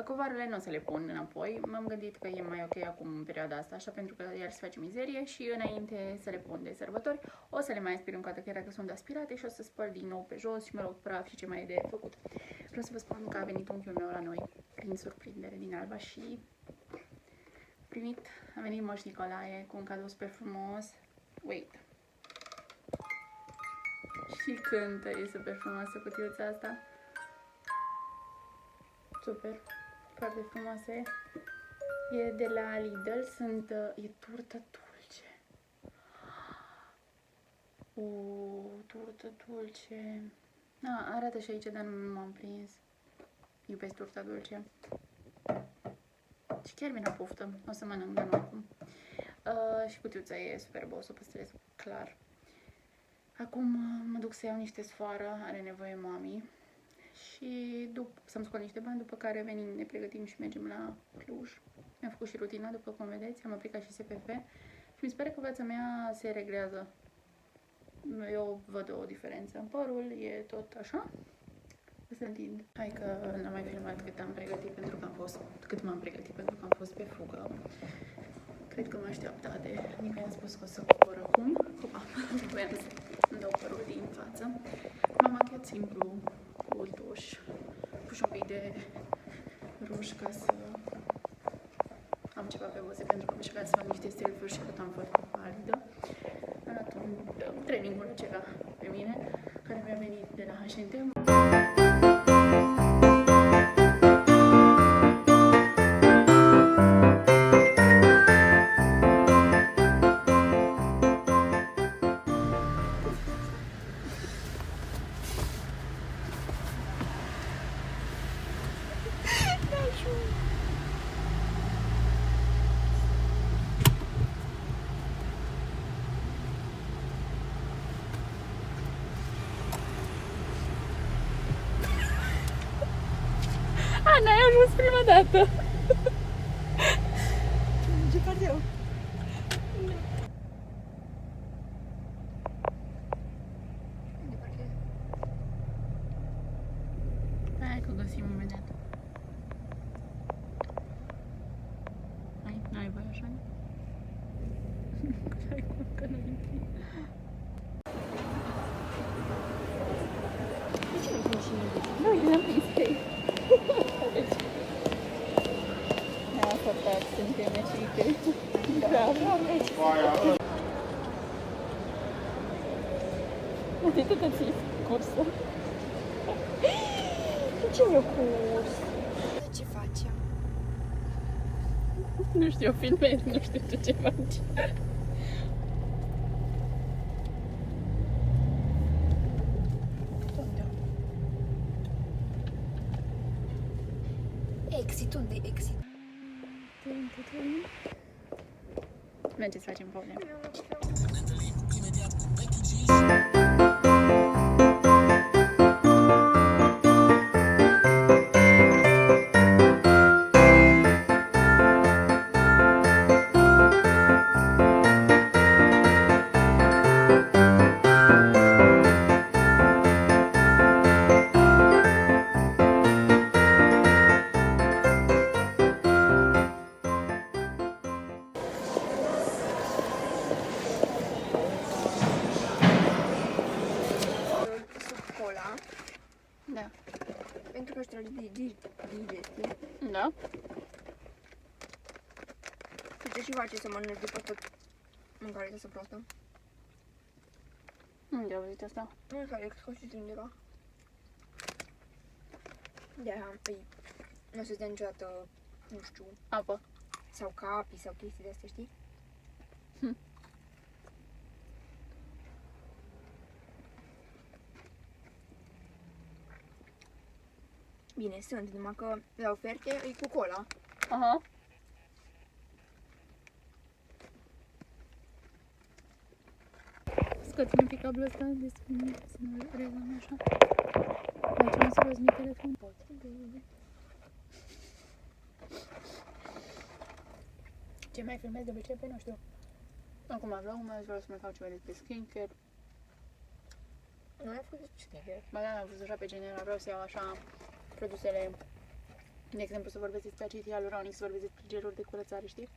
Covoarele nu o să le pun înapoi, m-am gândit că e mai ok acum în perioada asta, așa, pentru că iar se face mizerie și înainte să le pun de sărbători, o să le mai aspir încă o dată, chiar dacă sunt aspirate, și o să spăl din nou pe jos și mă rog praf și ce mai e de făcut. Vreau să vă spun că a venit unchiul meu la noi prin surprindere din Alba și a venit Moș Nicolae cu un cadou super frumos. Wait. Și cântă, e super frumoasă cutiuța asta. Super, foarte frumoasă e. E de la Lidl, e turtă dulce. Turtă dulce. Arată și aici, dar nu m-am prins. Iubesc turta dulce. Și chiar vine poftă, o să mănânc, dar nu acum. Și cutiuța e superbă, o să o păstrez clar. Acum mă duc să iau niște sfoară, are nevoie mami. Și să-mi scot niște bani, după care venim, ne pregătim și mergem la Cluj. Mi-am făcut și rutina, după cum vedeți, am aplicat și SPF. Și mi se pare că viața mea se reglează. Eu văd o diferență în părul, e tot așa. Să întind. Hai că n-am mai filmat cât m-am pregătit pentru că am fost pe fugă. Cred că mă așteaptă Ade. Adică i-am spus că o să cobor acum. Voiam să-mi dau părul din față. M-am machiat simplu cu tuș. Pus și un pic de ruj ca să am ceva pe buze, pentru că am încercat să fac niște selfie-uri și cât am fost palidă. Am luat un trainingul acela pe mine, care mi-a venit de la H&M. n-ai ajuns prima dată. Ce fac eu? Hai că găsim imediat. Hai, n-ai voie așa? Hai cum că nu intri. Nu, eu n-am prins pe ei. Ne-am făcut, suntem ieșite. Bravo! Atât ți cursă. Ce mi-a curs? Ce facem? Nu știu, filmez, nu știu tu ce faci. Exit, unde e exit? Mergeți să facem probleme. Sub cola, Da. pentru că ăștia digestie. Da? Tu ce și face să mănânci după tot mâncarea asta proastă? Unde au auzit asta? Nu știu, e scosit undeva. De-aia, păi, nu o să-ți dea niciodată, nu știu, Apă. sau capi sau chestii de astea, știi? Bine, sunt, numai că la oferte e cu cola. Aha. Scoți-mi un pic cablul ăsta despre mine, să nu rezolv așa. Aici am să rozni telefon. Pot. Ce mai filmez de obicei? Păi nu știu. Acum vlogmas, vreau să mai fac ceva despre skincare. Nu ai făcut skincare? Ba da, am văzut așa pe general, vreau să iau așa produsele. De exemplu, să vorbesc despre acid hialuronic, să vorbesc despre geluri de curățare, știi?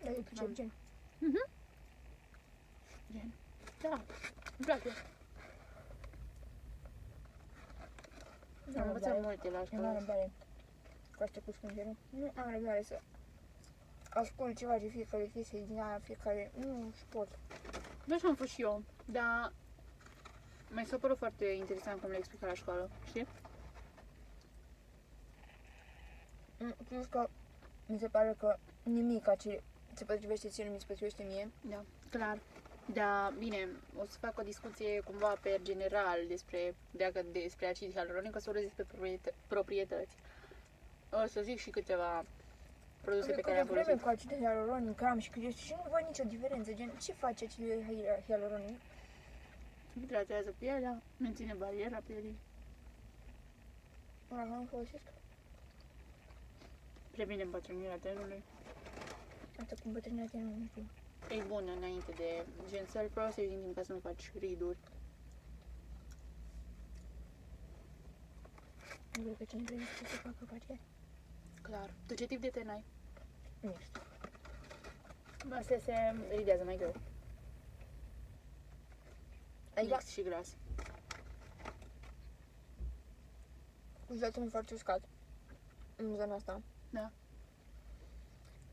Da, e pe ce gen? Gen. Da, îmi place. Am învățat multe la Nu am școală. răbdare cu astea cu skincare. Nu am răbdare să ascult ceva de fiecare chestie din aia, fiecare... Nu pot. Nu așa am fost și eu, dar mi s-a părut foarte interesant cum le explica la școală, știi? Plus că mi se pare că nimic ce se potrivește ție nu mi se potrivește mie. Da, clar. Da, bine, o să fac o discuție cumva pe general despre acid hialuronic, o să vorbesc despre proprietăți. O să zic și câteva produse pe care am vreme folosit. cu acid hialuronic am și câte și nu văd nicio diferență. Gen, ce face acid hialuronic? Hidratează pielea, menține bariera pielii, Ăla nu folosesc. previne îmbătrânirea tenului. Asta cu bătrânetea nu știu. E bună înainte de gen să-l folosești din timp ca să nu faci riduri. Nu cred că cine trebuie să se facă face. Clar. Tu ce tip de ten ai? Mixt. Astea se ridează mai greu. Adică Mix și gras. cu zlatul foarte uscat în zona asta. Da.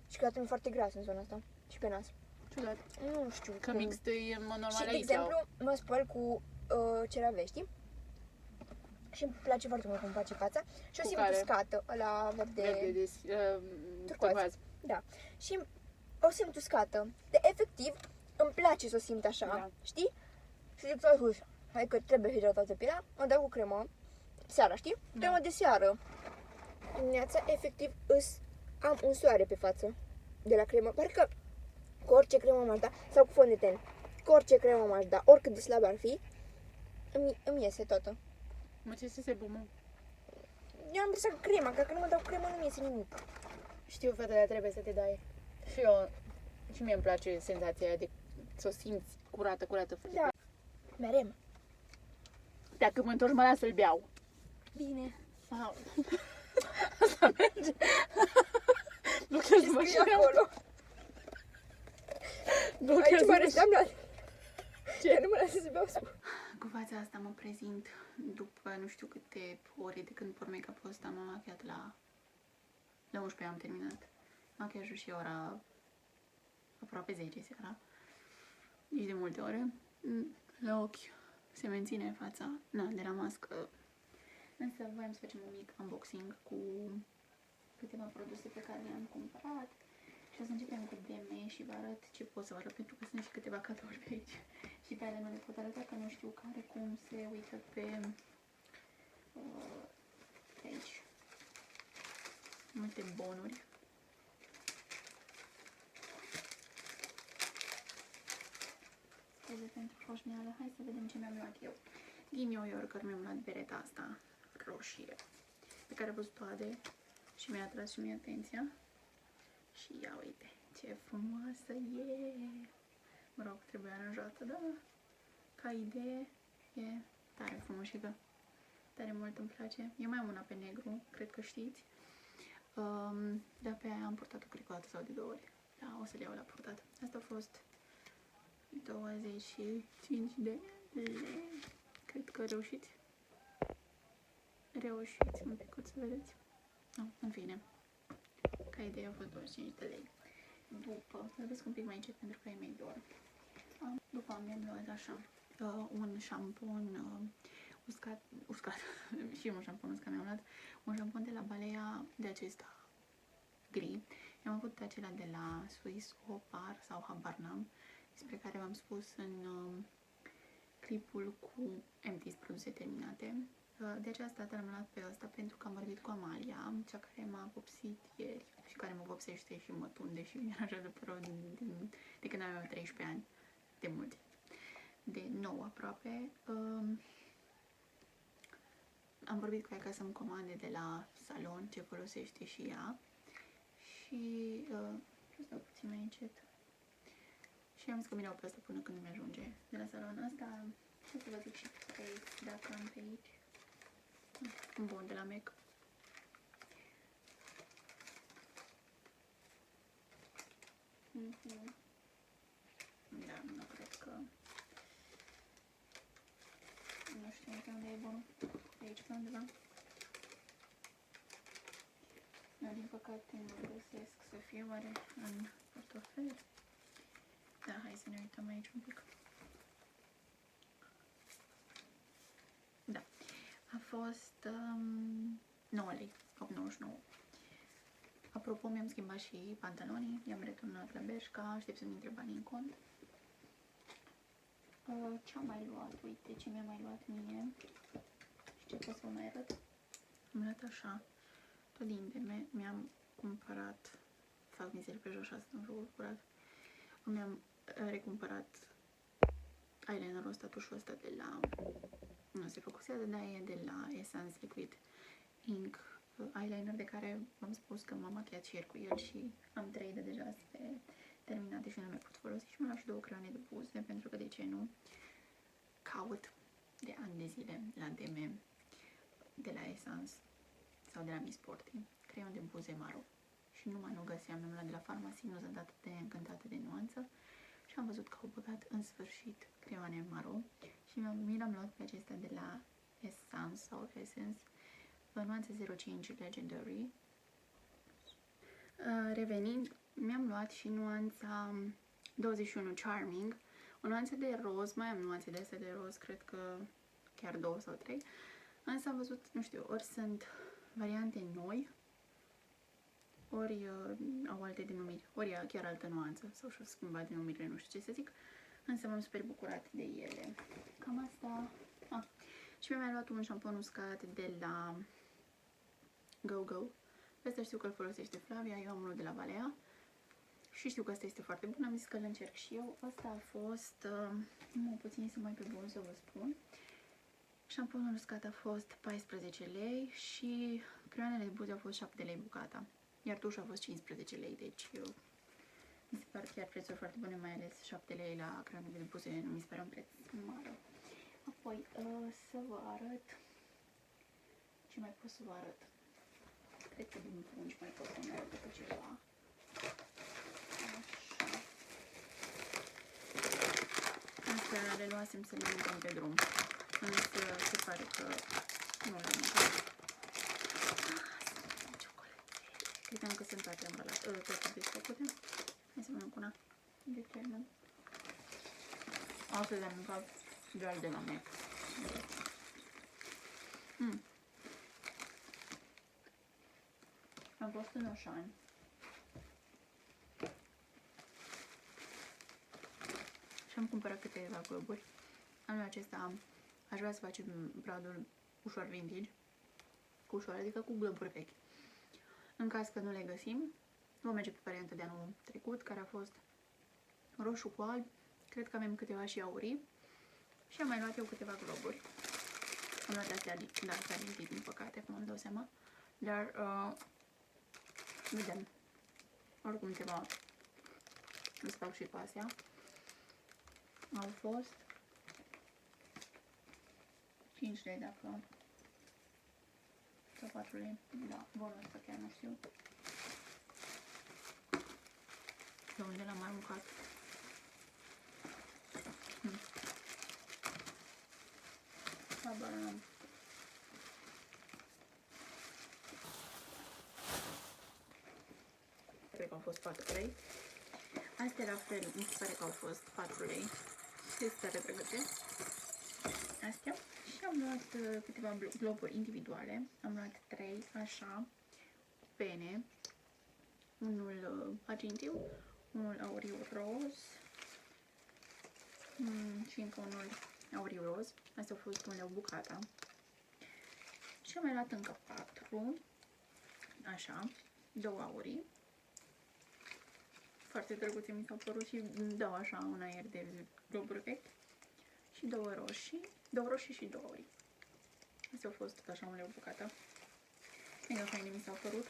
Și zlatul foarte gras în zona asta. Și pe nas. Ciudat. Nu știu Că cum. mixed e în mod normal Și, de aici exemplu, sau... mă spăl cu CeraVe, știi? Și îmi place foarte mult cum face fața. Și o Cu simt care? uscată, ăla verde. Verde de turcoaz. turcoaz. Da. Și o simt uscată. De efectiv, îmi place să o simt așa, Da. știi? Și zic, totuși, hai că trebuie hidratată pielea, mă dau cu cremă, seara, știi? Da. Cremă de seară. Dimineața, efectiv, am un soare pe față de la cremă. Parcă cu orice cremă m-aș da, sau cu fond de ten, cu orice cremă m-aș da, oricât de slab ar fi, îmi iese toată. Mă, ce se bumă? Eu am presat crema, că dacă nu mă dau cremă nu iese nimic. Știu, fetele, trebuie să te dai. Și eu, și mie îmi place senzația aia de să o simți curată. Da. Merem. Dacă mă întorci, mă las să-l beau. Bine. Sau... Asta merge. Blochează-mă și acolo. Aici mă reșteam la... Ce? Nu mă lasă să beau suc. Cu fața asta mă prezint după nu știu câte ore de când por make-up-ul ăsta. M-am machiat la 11 am terminat machiajul și ora aproape 10 seara. Nici de multe ore. La ochi se menține fața, de la mască. Însă voiam să facem un mic unboxing cu câteva produse pe care le-am cumpărat. Și o să începem cu DM și vă arăt ce pot să vă arăt, pentru că sunt și câteva cadouri pe aici. Și pe ale nu le pot arăta, că nu știu care cum se uită pe aici. Multe bonuri. Scuze pentru foșneală. Hai să vedem ce mi-am luat eu. Din New Yorker mi-am luat bereta asta roșie, pe care a văzut-o Ade și mi-a atras și mie atenția. Și ia uite ce frumoasă e! Mă rog, trebuie aranjată, da? Ca idee e tare frumoșică. Tare mult îmi place. Eu mai am una pe negru, cred că știți. Dar pe aia am purtat-o cred că o dată sau de 2 ori. Da, o să le iau la purtat. Asta a fost 25 de lei. Cred că reușiți. Reușiți un pic să vedeți. No, în fine. Ca idee a fost 25 de lei. După, vorbesc un pic mai încet pentru că e mai dor. După mi-am luat așa un șampon uscat și un șampon uscat mi-am luat. Un șampon de la Balea de acesta gri. Am avut acela de la Swiss Opar sau habar n-am, despre care v-am spus în clipul cu Empties produse terminate. De această dată l-am luat pe ăsta pentru că am vorbit cu Amalia, cea care m-a vopsit ieri și care mă vopsește și mă tunde și mi aranjează părul de când aveam 13 ani, de mult, de 9 aproape. Am vorbit cu ea ca să-mi comande de la salon ce folosește și ea și o să dau puțin mai încet. Și am zis că mi-au pe asta până când mi ajunge de la salon. Asta, ce să vă zic și preț, dacă am pe aici. Bun, de la MAC. Da, nu cred că... Nu știu încă unde e bunul. De aici pe undeva. Dar din păcate nu găsesc să fie oare în portofel. Da, hai să ne uităm aici un pic. Da. A fost 9 lei, 8,99. Apropo, mi-am schimbat și pantalonii, i-am returnat la Bershka, aștept să-mi intre banii în cont. Ce-am mai luat? Uite ce mi-a mai luat mie. Și ce pot să vă mai arăt? Am luat așa, tot din DM, mi-am cumpărat, fac mizerii pe jos, asta nu m-am curat. Mi-am recumpărat eyelinerul ăsta, tușul ăsta de la, nu se focusează, dar e de la Essence Liquid Ink eyeliner, de care v-am spus că m-am machiat și ieri cu el și am 3 de deja terminate și nu le mai pot folosi. Și mi-am luat și 2 creioane de buze, pentru că de ce nu, caut de ani de zile la DM de la Essence sau de la Miss Sporty creion de buze maro și numai nu găseam. Mi-am luat de la Pharmacy, nu sunt atât de încântată de nuanță și am văzut că au băgat în sfârșit creioane maro și mi l-am luat pe acesta de la Essence sau Essence, nuanță 05 Legendary. Revenind, mi-am luat și nuanța 21 Charming, o nuanță de roz, mai am nuanțe de astea de roz, cred că chiar 2 sau 3, însă am văzut, nu știu, ori sunt variante noi, ori au alte denumiri, ori chiar altă nuanță, sau și-au schimbat denumirile, nu știu ce să zic, însă m-am super bucurat de ele. Cam asta. Și mi-am mai luat un șampon uscat de la Go Go. Pe ăsta știu că îl folosește Flavia, eu am unul de la Balea și știu că ăsta este foarte bun, am zis că îl încerc și eu. Ăsta a fost, puțin să mai pe bun să vă spun. Șamponul uscat a fost 14 lei și Creioanele de buze au fost 7 lei bucata, iar tușul a fost 15 lei, deci mi se par chiar prețuri foarte bune, mai ales 7 lei la creioanele de buze, nu mi se pare un preț mare. Apoi, să vă arăt, ce mai pot să vă arăt? Cred că din pungi mai pot să-mi arăt pe ceva. Astea le luasem să le mâncăm pe drum, însă se pare că nu le-am mâncat. Credeam că sunt toate ambalate, toate desfăcute. Hai să mănânc una. De ce nu? Astăzi am mâncat doar de la Mac. Am fost în Oșani. Și am cumpărat câteva globuri. Anul acesta aș vrea să facem bradul ușor vintage. Cu ușor, adică cu globuri vechi. În caz că nu le găsim, vom merge pe varianta de anul trecut, care a fost roșu cu alb. Cred că avem câteva și aurii. Și am mai luat eu câteva globuri. Am luat astea din păcate, cum îmi dau seama. Dar, vedem. Oricum ceva îți fac și cu astea. Au fost 5 lei dacă... sau 4 lei. Da, bunul ăsta chiar nu știu. De unde l-am aruncat? Habar n-am. Cred că au fost 4 lei. Astea la fel, mi se pare că au fost 4 lei. Este tare drăguțe. Astea. Și am luat câteva globuri individuale. Am luat 3, așa, pene. Unul argintiu, unul auriu roz și încă unul auriu roz. Astea au fost unele o bucată. Și am mai luat încă 4, așa, 2 aurii. Foarte drăguțe mi s-au părut și dau așa un aer de globuri vechi. Și 2 roșii și 2 aurii. Astea au fost tot așa unele o bucată. Mega faine mi s-au părut.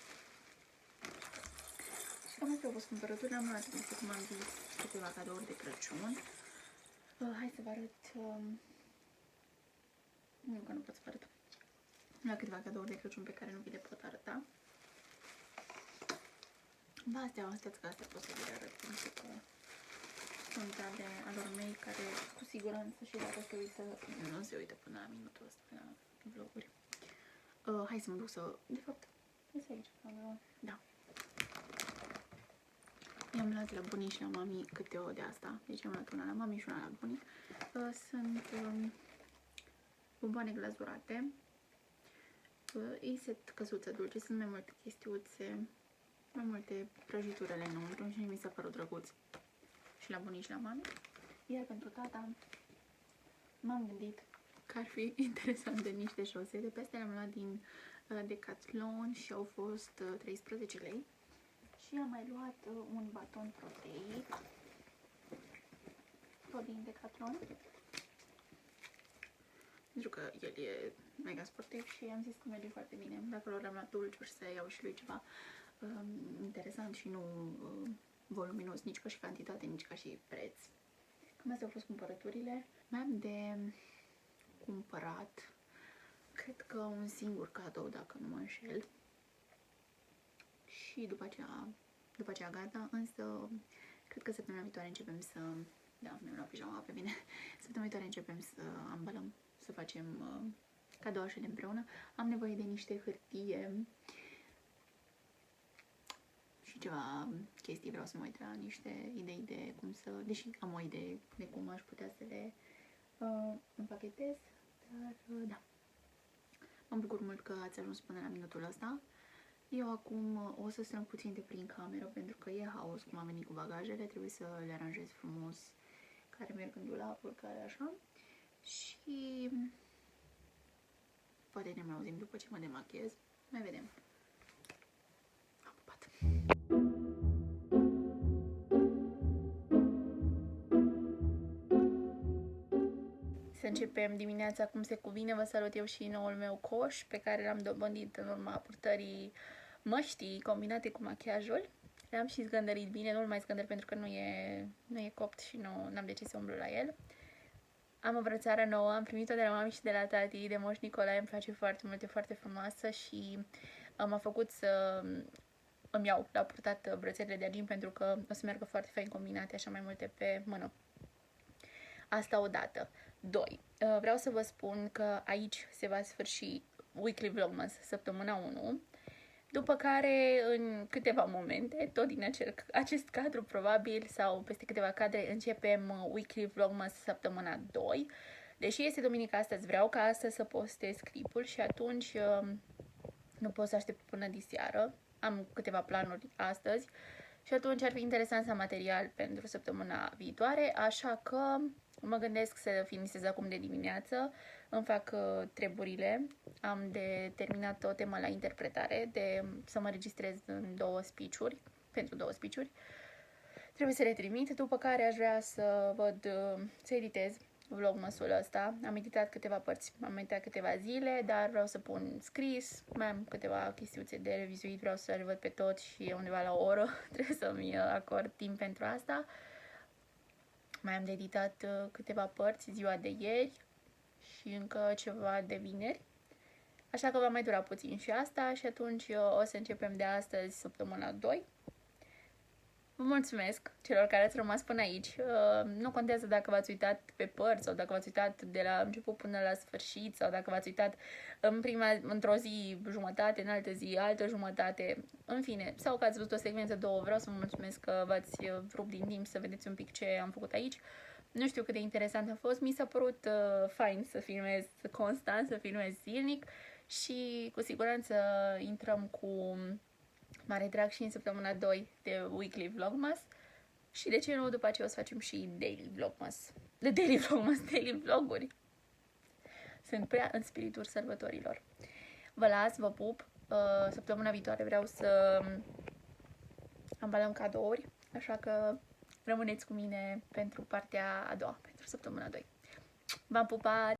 Și cam astea au fost cumpărăturile. Am luat, cum am zis, câteva cadouri de Crăciun. Hai să vă arăt... Nu, că nu pot să vă arăt. La câteva cadouri de Crăciun pe care nu vi le pot arăta. Ba, astea pot să vi le arăt, pentru că sunt ale alor mei care cu siguranță și dacă se uită, nu se uită până la minutul ăsta la vloguri. Hai să mă duc să... De fapt, este aici, da. I-am luat la bunii și la mami câte o de asta. Deci am luat una la mami și una la bunii. Sunt bomboane glazurate. Iset căsuță dulce. Sunt mai multe chestiuțe, mai multe prăjiturele înăuntru și mi s-a părut drăguț. Și la bunii și la mami. Iar pentru tata m-am gândit că ar fi interesant de niște șosete. Pe astea le-am luat din Decathlon și au fost 13 lei. Și am mai luat un baton proteic, tot din Decathlon, pentru că el e mega sportiv și am zis că merge foarte bine. Dacă lor am luat dulciuri, să iau și lui ceva interesant și nu voluminos, nici ca și cantitate, nici ca și preț. Cam astea au fost cumpărăturile. Mai am de cumpărat, cred că un singur cadou, dacă nu mă înșel. Și după aceea gata, însă cred că săptămâna viitoare începem să... Da, mi-am luat pijama pe mine. Săptămâna viitoare începem să ambalăm, să facem cadouașele împreună. Am nevoie de niște hârtie și ceva chestii. Vreau să mă uit la niște idei de cum să... Deși am o idee de cum aș putea să le împachetez, dar da. Mă bucur mult că ați ajuns până la minutul ăsta. Eu acum o să strâng puțin de prin cameră pentru că e haos cum am venit cu bagajele, trebuie să le aranjez frumos, care merg în dulapuri, care așa. Și poate ne mai auzim după ce mă demachez. Mai vedem. Am pupat. începem dimineața cum se cuvine. Vă salut eu și noul meu coș pe care l-am dobândit în urma purtării măștii combinate cu machiajul. Le-am și zgândărit bine, nu-l mai zgândăr pentru că nu e copt și nu am de ce să umblu la el. Am o brățară nouă, am primit-o de la mami și de la tati, de Moș Nicolae, îmi place foarte mult, e foarte frumoasă și m-a făcut să îmi iau la purtat brățările de argint pentru că o să meargă foarte fain combinate, așa mai multe pe mână. Asta odată. 2. Vreau să vă spun că aici se va sfârși Weekly Vlogmas, săptămâna 1, după care în câteva momente, tot din acest cadru probabil sau peste câteva cadre, începem Weekly Vlogmas săptămâna 2. Deși este duminica astăzi, vreau ca astăzi să postez clipul și atunci nu pot să aștept până diseară. Am câteva planuri astăzi și atunci ar fi interesant să am material pentru săptămâna viitoare, așa că mă gândesc să finisez acum de dimineață, îmi fac treburile, am de terminat o temă la interpretare, să mă registrez în 2 speech-uri, pentru 2 speech-uri. Trebuie să le trimit, după care aș vrea să să editez vlogmasul ăsta. Am editat câteva părți, am editat câteva zile, dar vreau să pun scris, mai am câteva chestiuțe de revizuit, vreau să le văd pe tot și e undeva la o oră, trebuie să-mi acord timp pentru asta. Mai am de editat câteva părți ziua de ieri și încă ceva de vineri, așa că va mai dura puțin și asta și atunci o să începem de astăzi săptămâna 2. Vă mulțumesc celor care ați rămas până aici. Nu contează dacă v-ați uitat pe părți sau dacă v-ați uitat de la început până la sfârșit sau dacă v-ați uitat într-o zi jumătate, în altă zi altă jumătate, în fine, sau că ați văzut o secvență, 2, vreau să vă mulțumesc că v-ați rupt din timp să vedeți un pic ce am făcut aici. Nu știu cât de interesant a fost, mi s-a părut fain să filmez constant, să filmez zilnic și cu siguranță intrăm cu mare drag și în săptămâna 2 de Weekly Vlogmas și de ce nu, după aceea o să facem și Daily Vlogmas. Daily Vloguri. Sunt prea în spiritul sărbătorilor. Vă las, vă pup. Săptămâna viitoare vreau să ambalăm cadouri, așa că rămâneți cu mine pentru partea a doua, pentru săptămâna 2. V-am pupat!